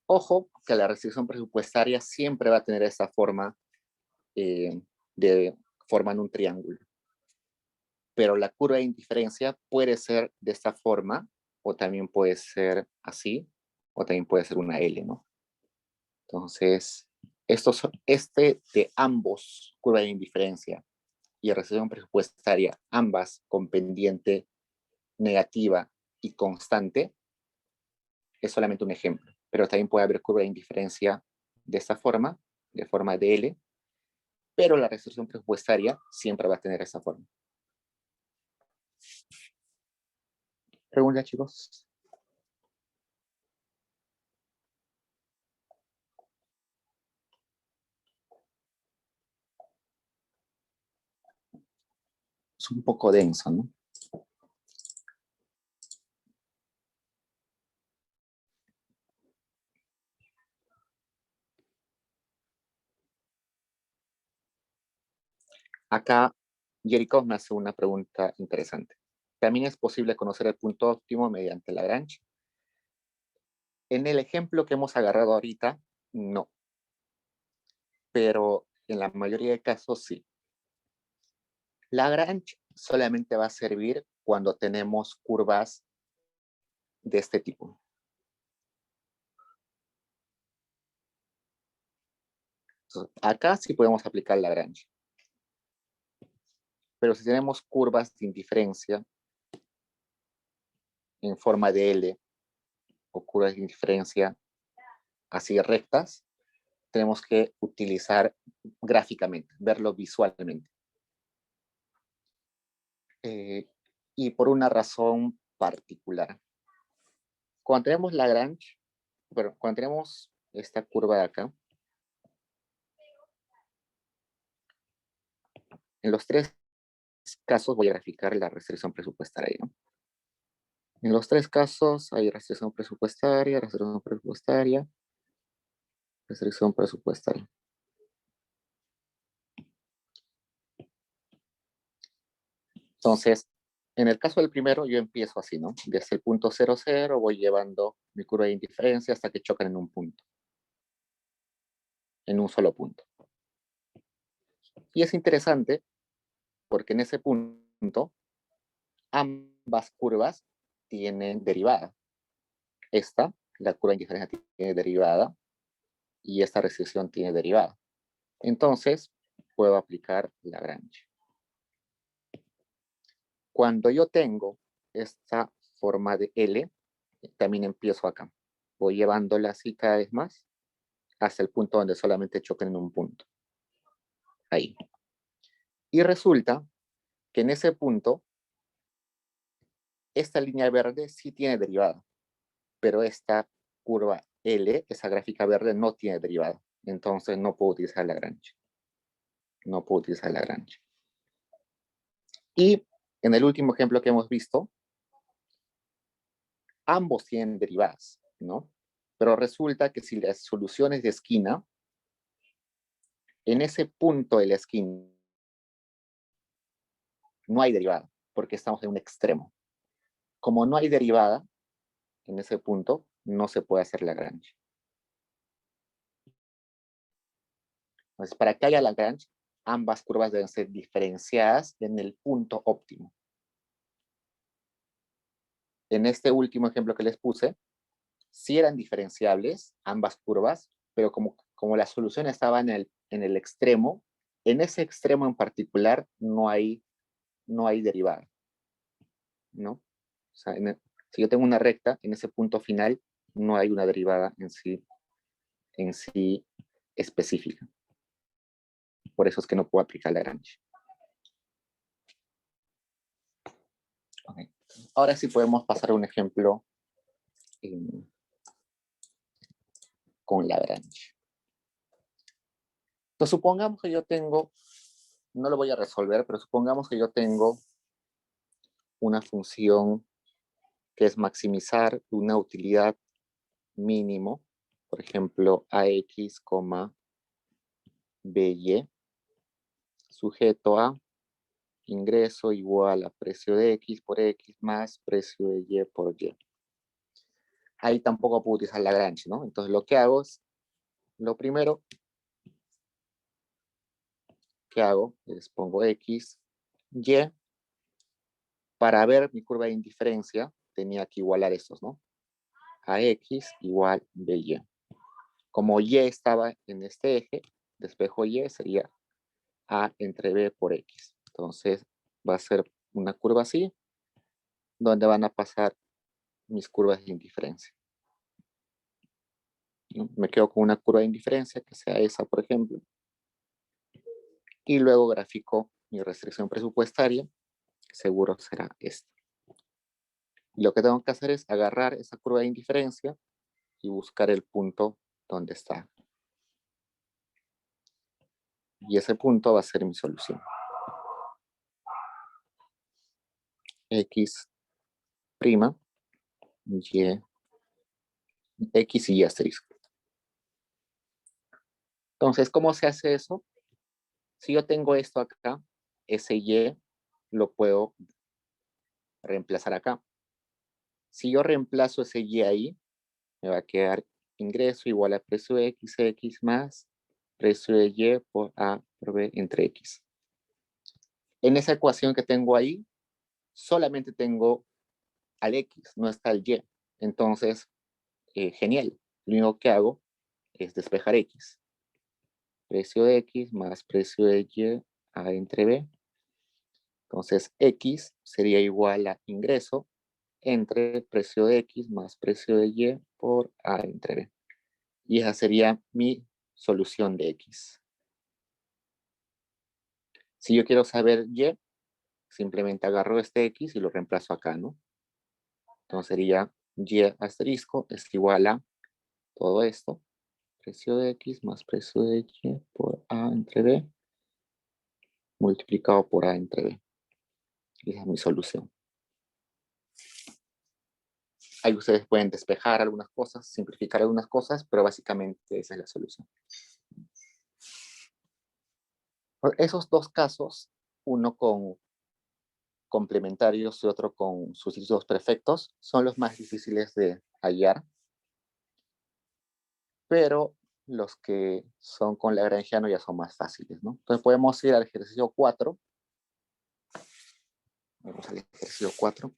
Ojo que la restricción presupuestaria siempre va a tener esta forma forman un triángulo. Pero la curva de indiferencia puede ser de esta forma, o también puede ser así, o también puede ser una L, ¿no? Entonces, este de ambos, curva de indiferencia y restricción presupuestaria, ambas con pendiente negativa y constante, es solamente un ejemplo. Pero también puede haber curva de indiferencia de esta forma, de forma de L, pero la restricción presupuestaria siempre va a tener esa forma. ¿Pregunta, chicos? Es un poco denso, ¿no? Acá, Jericho me hace una pregunta interesante. ¿También es posible conocer el punto óptimo mediante Lagrange? En el ejemplo que hemos agarrado ahorita, no. Pero en la mayoría de casos, sí. Lagrange solamente va a servir cuando tenemos curvas de este tipo. Entonces, acá sí podemos aplicar Lagrange. Pero si tenemos curvas de indiferencia en forma de L o curvas de indiferencia así rectas, tenemos que utilizar gráficamente, verlo visualmente. Y por una razón particular. Cuando tenemos Lagrange, bueno, cuando tenemos esta curva de acá, en los tres casos voy a graficar la restricción presupuestaria, ¿no? En los tres casos hay restricción presupuestaria, restricción presupuestaria, restricción presupuestaria. Entonces, en el caso del primero, yo empiezo así, ¿no? Desde el punto 0, 0, voy llevando mi curva de indiferencia hasta que chocan en un punto. En un solo punto. Y es interesante porque en ese punto, ambas curvas tienen derivada. Esta, la curva de indiferencia tiene derivada y esta restricción tiene derivada. Entonces, puedo aplicar Lagrange. Cuando yo tengo esta forma de L, también empiezo acá. Voy llevándola así cada vez más hasta el punto donde solamente choquen en un punto. Ahí. Y resulta que en ese punto, esta línea verde sí tiene derivada, pero esta curva L, esa gráfica verde, no tiene derivada. Entonces no puedo utilizar Lagrange. No puedo utilizar Lagrange. Y en el último ejemplo que hemos visto, ambos tienen derivadas, ¿no? Pero resulta que si las soluciones de esquina, en ese punto de la esquina, no hay derivada, porque estamos en un extremo. Como no hay derivada, en ese punto, no se puede hacer Lagrange. Entonces, para que haya Lagrange, ambas curvas deben ser diferenciadas en el punto óptimo. En este último ejemplo que les puse, sí eran diferenciables ambas curvas, pero como la solución estaba en el extremo, en ese extremo en particular no hay derivada, ¿no? O sea, si yo tengo una recta, en ese punto final no hay una derivada en sí específica. Por eso es que no puedo aplicar Lagrange. Okay. Ahora sí podemos pasar a un ejemplo con Lagrange. Entonces, supongamos que yo tengo, no lo voy a resolver, pero supongamos que yo tengo una función que es maximizar una utilidad mínimo, por ejemplo, AX, BY, sujeto a ingreso igual a precio de X por X más precio de Y por Y. Ahí tampoco puedo utilizar Lagrange, ¿no? Entonces lo que hago es, lo primero que hago es pongo X, Y. Para ver mi curva de indiferencia, tenía que igualar estos, ¿no? AX igual BY. Como Y estaba en este eje, despejo Y sería A entre B por X. Entonces va a ser una curva así, donde van a pasar mis curvas de indiferencia. ¿No? Me quedo con una curva de indiferencia, que sea esa, por ejemplo. Y luego grafico mi restricción presupuestaria, que seguro será esta. Y lo que tengo que hacer es agarrar esa curva de indiferencia y buscar el punto donde está. Y ese punto va a ser mi solución. X', Y, X y Y asterisco. Entonces, ¿cómo se hace eso? Si yo tengo esto acá, ese Y lo puedo reemplazar acá. Si yo reemplazo ese Y ahí, me va a quedar ingreso igual a precio de X más precio de Y por A por B entre X. En esa ecuación que tengo ahí, solamente tengo al X, no está el Y. Entonces, genial. Lo único que hago es despejar X. Precio de X más precio de Y A entre B. Entonces, X sería igual a ingreso entre precio de X más precio de Y por A entre B. Y esa sería mi solución de X. Si yo quiero saber Y, simplemente agarro este X y lo reemplazo acá, ¿no? Entonces sería Y asterisco es igual a todo esto, precio de X más precio de Y por A entre B, multiplicado por A entre B. Y esa es mi solución. Ahí ustedes pueden despejar algunas cosas, simplificar algunas cosas, pero básicamente esa es la solución. Esos dos casos, uno con complementarios y otro con sustitutos perfectos, son los más difíciles de hallar, pero los que son con lagrangiano ya son más fáciles, ¿no? Entonces podemos ir al ejercicio 4. Vamos al ejercicio 4.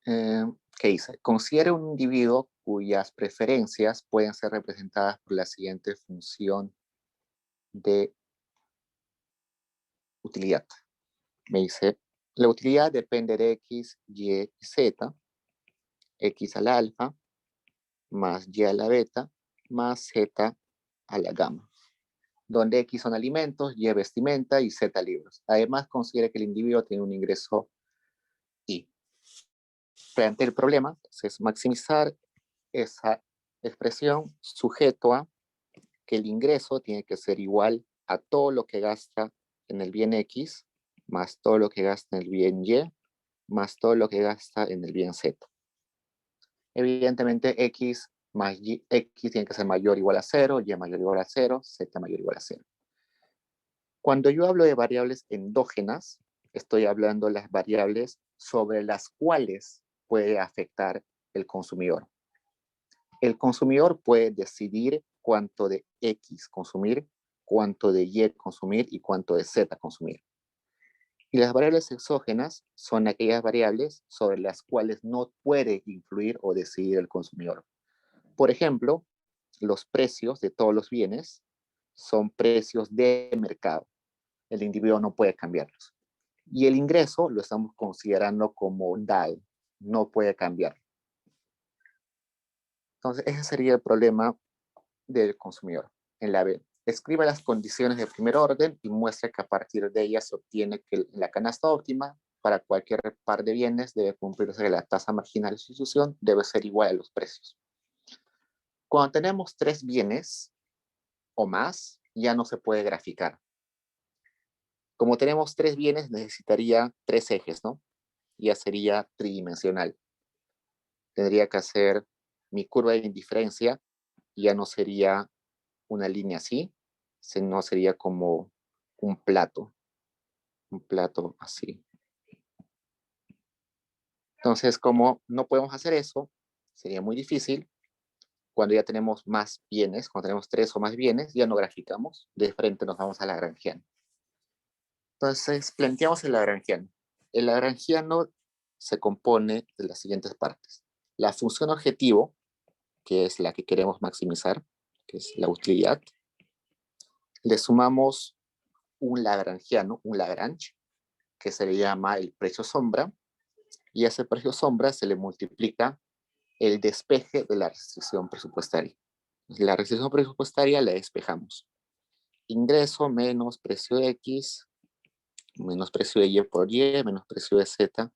¿Qué dice? Considere un individuo cuyas preferencias pueden ser representadas por la siguiente función de utilidad. Me dice, la utilidad depende de X, Y y Z, X a la alfa, más Y a la beta, más Z a la gamma, donde X son alimentos, Y vestimenta y Z libros. Además, considera que el individuo tiene un ingreso Y. Frente al problema, es maximizar esa expresión sujeto a que el ingreso tiene que ser igual a todo lo que gasta en el bien X, más todo lo que gasta en el bien Y, más todo lo que gasta en el bien Z. Evidentemente, X más Y, X tiene que ser mayor o igual a 0, Y mayor o igual a 0, Z mayor o igual a 0. Cuando yo hablo de variables endógenas, estoy hablando de las variables sobre las cuales puede afectar el consumidor. el consumidor puede decidir cuánto de X consumir, cuánto de Y consumir y cuánto de Z consumir. Y las variables exógenas son aquellas variables sobre las cuales no puede influir o decidir el consumidor. Por ejemplo, los precios de todos los bienes son precios de mercado. El individuo no puede cambiarlos. Y el ingreso lo estamos considerando como dado, no puede cambiarlo. Entonces, ese sería el problema del consumidor. En la B, escriba las condiciones de primer orden y muestra que a partir de ellas se obtiene que la canasta óptima para cualquier par de bienes debe cumplirse que la tasa marginal de sustitución debe ser igual a los precios. Cuando tenemos 3 bienes o más, ya no se puede graficar. Como tenemos 3 bienes, necesitaría 3 ejes, ¿no? Ya sería tridimensional. Tendría que hacer mi curva de indiferencia, ya no sería una línea así, sino sería como un plato así. Entonces, como no podemos hacer eso, sería muy difícil. Cuando ya tenemos más bienes, cuando tenemos 3 o más bienes, ya no graficamos, de frente nos vamos a Lagrangiano. Entonces, planteamos el Lagrangiano. El Lagrangiano se compone de las siguientes partes. La función objetivo, que es la que queremos maximizar, que es la utilidad. Le sumamos un Lagrangiano, un Lagrange, que se le llama el precio sombra, y a ese precio sombra se le multiplica el despeje de la restricción presupuestaria. La restricción presupuestaria la despejamos. Ingreso menos precio de X, menos precio de Y por Y, menos precio de Z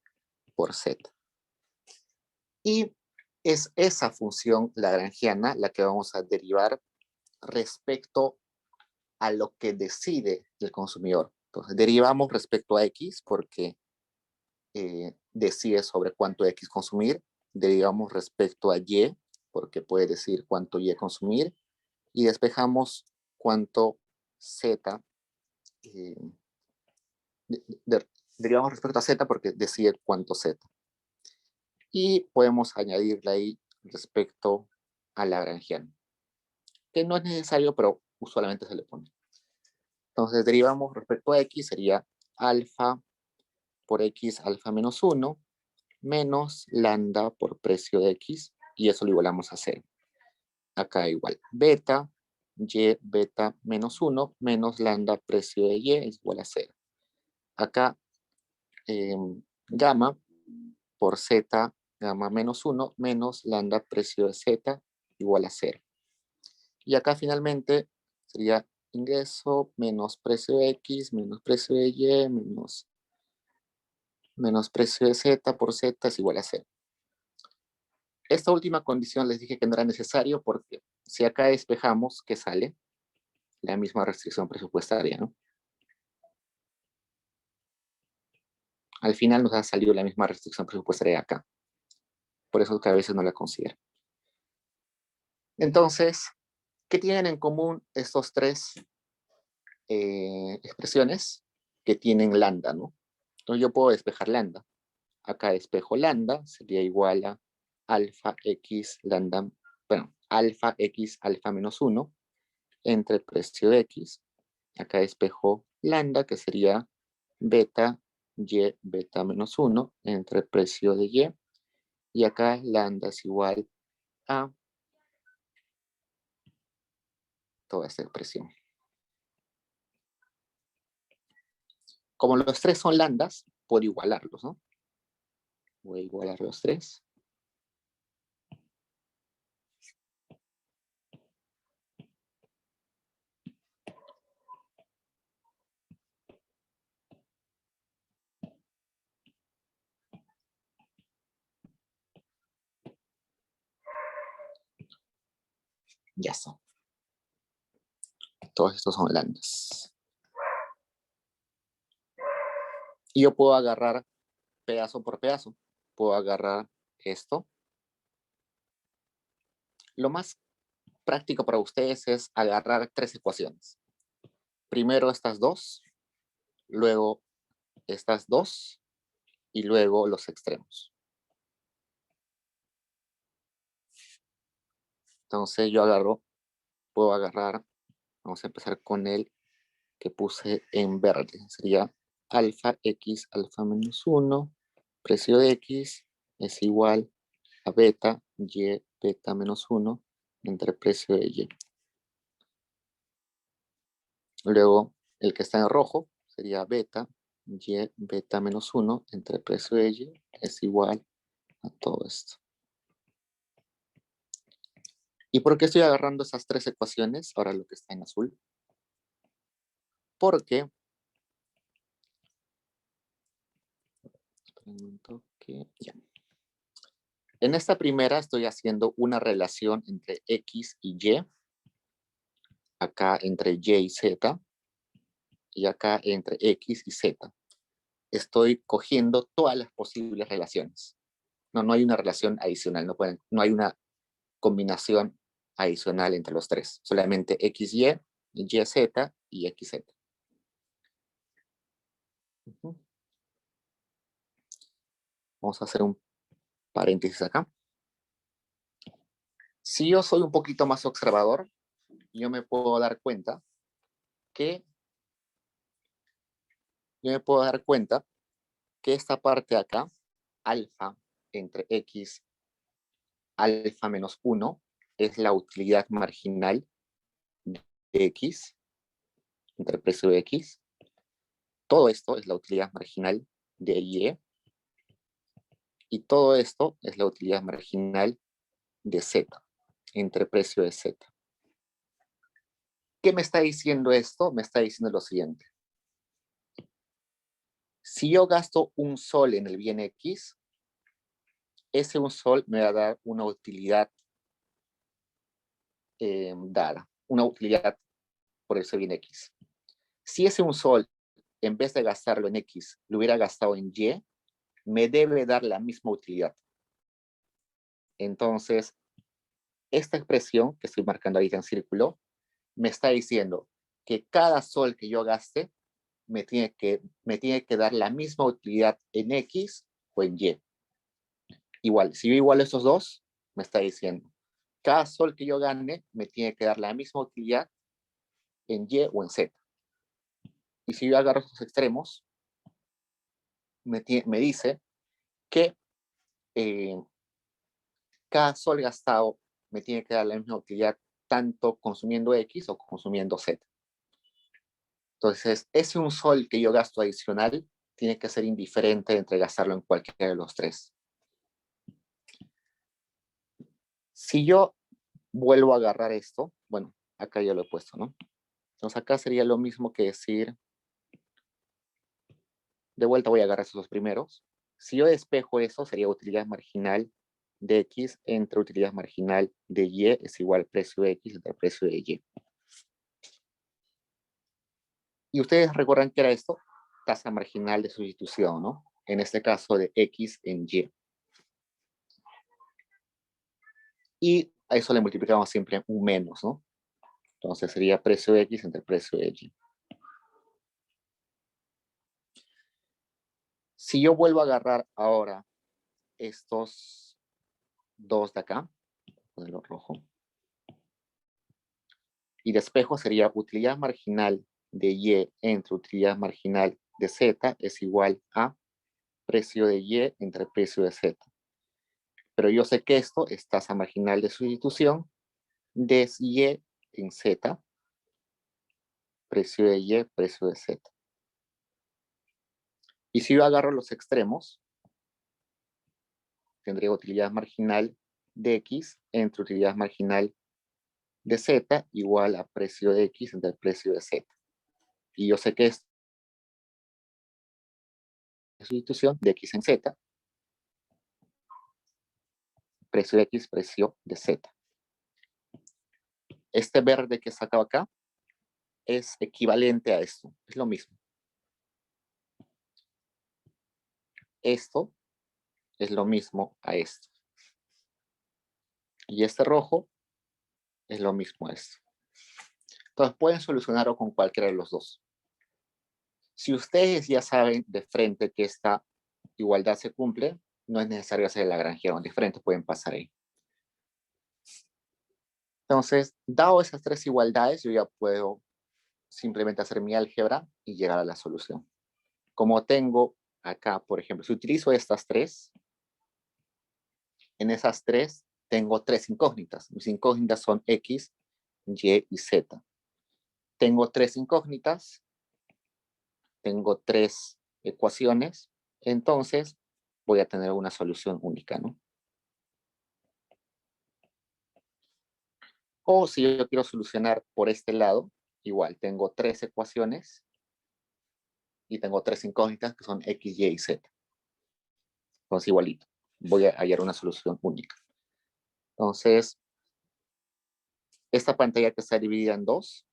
por Z. Y es esa función lagrangiana la que vamos a derivar respecto a lo que decide el consumidor. Entonces, derivamos respecto a X porque decide sobre cuánto X consumir. Derivamos respecto a Y porque puede decir cuánto Y consumir. Y despejamos cuánto Z. Derivamos respecto a Z porque decide cuánto Z. Y podemos añadirle ahí respecto a Lagrangiano, que no es necesario, pero usualmente se le pone. Entonces derivamos respecto a X, sería alfa por X alfa menos 1, menos lambda por precio de X, y eso lo igualamos a 0. Acá igual, beta, Y beta menos 1, menos lambda precio de Y es igual a 0. Acá, gamma por Z, gamma menos 1, menos lambda precio de Z igual a 0. Y acá finalmente sería ingreso menos precio de X, menos precio de Y, menos precio de Z por Z es igual a 0. Esta última condición les dije que no era necesario porque si acá despejamos, ¿qué sale? La misma restricción presupuestaria, ¿no? Al final nos ha salido la misma restricción presupuestaria acá. Por eso que a veces no la considero. Entonces, ¿qué tienen en común estos 3 expresiones? Que tienen lambda, ¿no? Entonces yo puedo despejar lambda. Acá despejo lambda, sería igual a alfa x lambda, bueno, alfa x alfa menos 1 entre el precio de X. Acá despejo lambda, que sería beta Y beta menos 1 entre el precio de Y. Y acá lambda es igual a toda esta expresión. Como los 3 son lambdas, puedo igualarlos, ¿no? Voy a igualar los 3. Ya son. Todos estos son lambdas. Y yo puedo agarrar pedazo por pedazo. Puedo agarrar esto. Lo más práctico para ustedes es agarrar 3 ecuaciones. Primero estas 2, luego estas 2 y luego los extremos. Entonces puedo agarrar, vamos a empezar con el que puse en verde. Sería alfa x alfa menos 1, precio de x es igual a beta y beta menos 1 entre precio de y. Luego, el que está en rojo sería beta y beta menos 1 entre precio de y es igual a todo esto. ¿Y por qué estoy agarrando esas tres ecuaciones? Ahora lo que está en azul. Porque ya. En esta primera estoy haciendo una relación entre x y y, acá entre y y z, y acá entre x y z. Estoy cogiendo todas las posibles relaciones. No hay una relación adicional, no hay una combinación adicional entre los tres. Solamente XY, YZ y XZ. Vamos a hacer un paréntesis acá. Si yo soy un poquito más observador, yo me puedo dar cuenta que esta parte de acá, alfa entre x, alfa menos 1, es la utilidad marginal de x, entre precio de x. Todo esto es la utilidad marginal de y. Y todo esto es la utilidad marginal de z, entre precio de z. ¿Qué me está diciendo esto? Me está diciendo lo siguiente. Si yo gasto un sol en el bien x, ese un sol me va a dar una utilidad dada, una utilidad por ese bien x. Si ese un sol, en vez de gastarlo en x, lo hubiera gastado en y, me debe dar la misma utilidad. Entonces, esta expresión que estoy marcando ahorita en círculo, me está diciendo que cada sol que yo gaste me tiene que dar la misma utilidad en X o en Y. Igual, si yo igualo estos dos, me está diciendo, cada sol que yo gane me tiene que dar la misma utilidad en Y o en Z. Y si yo agarro estos extremos, me dice que cada sol gastado me tiene que dar la misma utilidad tanto consumiendo X o consumiendo Z. Entonces, ese un sol que yo gasto adicional tiene que ser indiferente entre gastarlo en cualquiera de los tres. Si yo vuelvo a agarrar esto, bueno, acá ya lo he puesto, ¿no? Entonces acá sería lo mismo que decir, de vuelta voy a agarrar esos dos primeros. Si yo despejo eso, sería utilidad marginal de X entre utilidad marginal de Y es igual al precio de X entre el precio de Y. Y ustedes recuerdan que era esto, tasa marginal de sustitución, ¿no? En este caso de X en Y. Y a eso le multiplicamos siempre un menos, ¿no? Entonces sería precio de X entre precio de Y. Si yo vuelvo a agarrar ahora estos dos de acá, modelo rojo, y despejo sería utilidad marginal de Y entre utilidad marginal de Z es igual a precio de Y entre precio de Z. Pero yo sé que esto es tasa marginal de sustitución de Y en Z, precio de Y, precio de Z. Y si yo agarro los extremos, tendría utilidad marginal de X entre utilidad marginal de Z igual a precio de X entre el precio de Z. Y yo sé que es sustitución de X en Z, precio de X, precio de Z. Este verde que he sacado acá es equivalente a esto, es lo mismo. Esto es lo mismo a esto. Y este rojo es lo mismo a esto. Entonces pueden solucionarlo con cualquiera de los dos. Si ustedes ya saben de frente que esta igualdad se cumple, no es necesario hacer el lagrangiano de frente, pueden pasar ahí. Entonces, dado esas tres igualdades, yo ya puedo simplemente hacer mi álgebra y llegar a la solución. Como tengo acá, por ejemplo, si utilizo estas tres, en esas tres tengo tres incógnitas. Mis incógnitas son X, Y y Z. Tengo tres incógnitas, tengo tres ecuaciones, entonces voy a tener una solución única, ¿no? O si yo quiero solucionar por este lado, igual, tengo tres ecuaciones y tengo tres incógnitas que son X, Y y Z. Entonces, igualito, voy a hallar una solución única. Entonces, esta pantalla que está dividida en dos,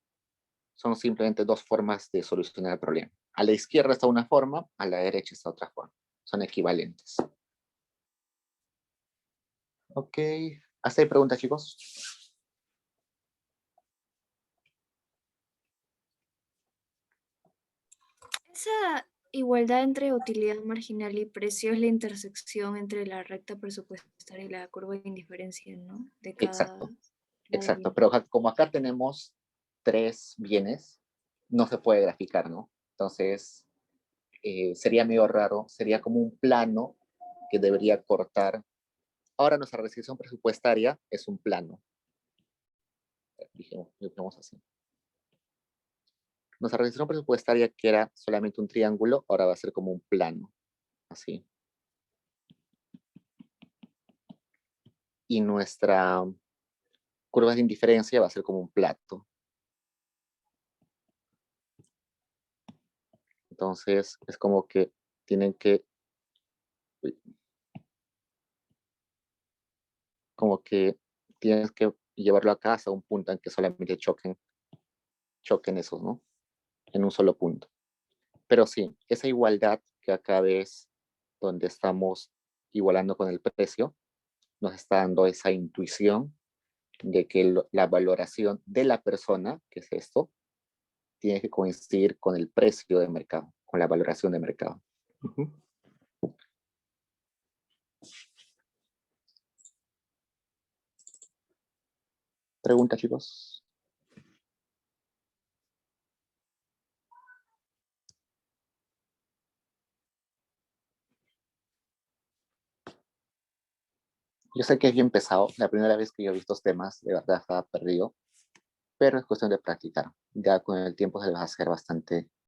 son simplemente dos formas de solucionar el problema. A la izquierda está una forma, a la derecha está otra forma. Son equivalentes. Ok, ¿hasta ahí preguntas, chicos? Esa igualdad entre utilidad marginal y precio es la intersección entre la recta presupuestaria y la curva de indiferencia, ¿no? De cada Exacto, exacto. módulo. Pero como acá tenemos tres bienes, no se puede graficar, ¿no? Entonces, sería medio raro, sería como un plano que debería cortar. Ahora nuestra restricción presupuestaria es un plano. Dijimos así. Nuestra restricción presupuestaria, que era solamente un triángulo, ahora va a ser como un plano, así. Y nuestra curva de indiferencia va a ser como un plato. Entonces, es como que tienen que, como que tienes que llevarlo a casa a un punto en que solamente choquen esos, ¿no? En un solo punto. Pero sí, esa igualdad que acá ves, donde estamos igualando con el precio, nos está dando esa intuición de que la valoración de la persona, que es esto, tiene que coincidir con el precio de mercado, con la valoración de mercado. ¿Pregunta, chicos? Yo sé que es bien pesado. La primera vez que yo vi estos temas, de verdad estaba perdido, pero es cuestión de practicar. Ya con el tiempo se les va a hacer bastante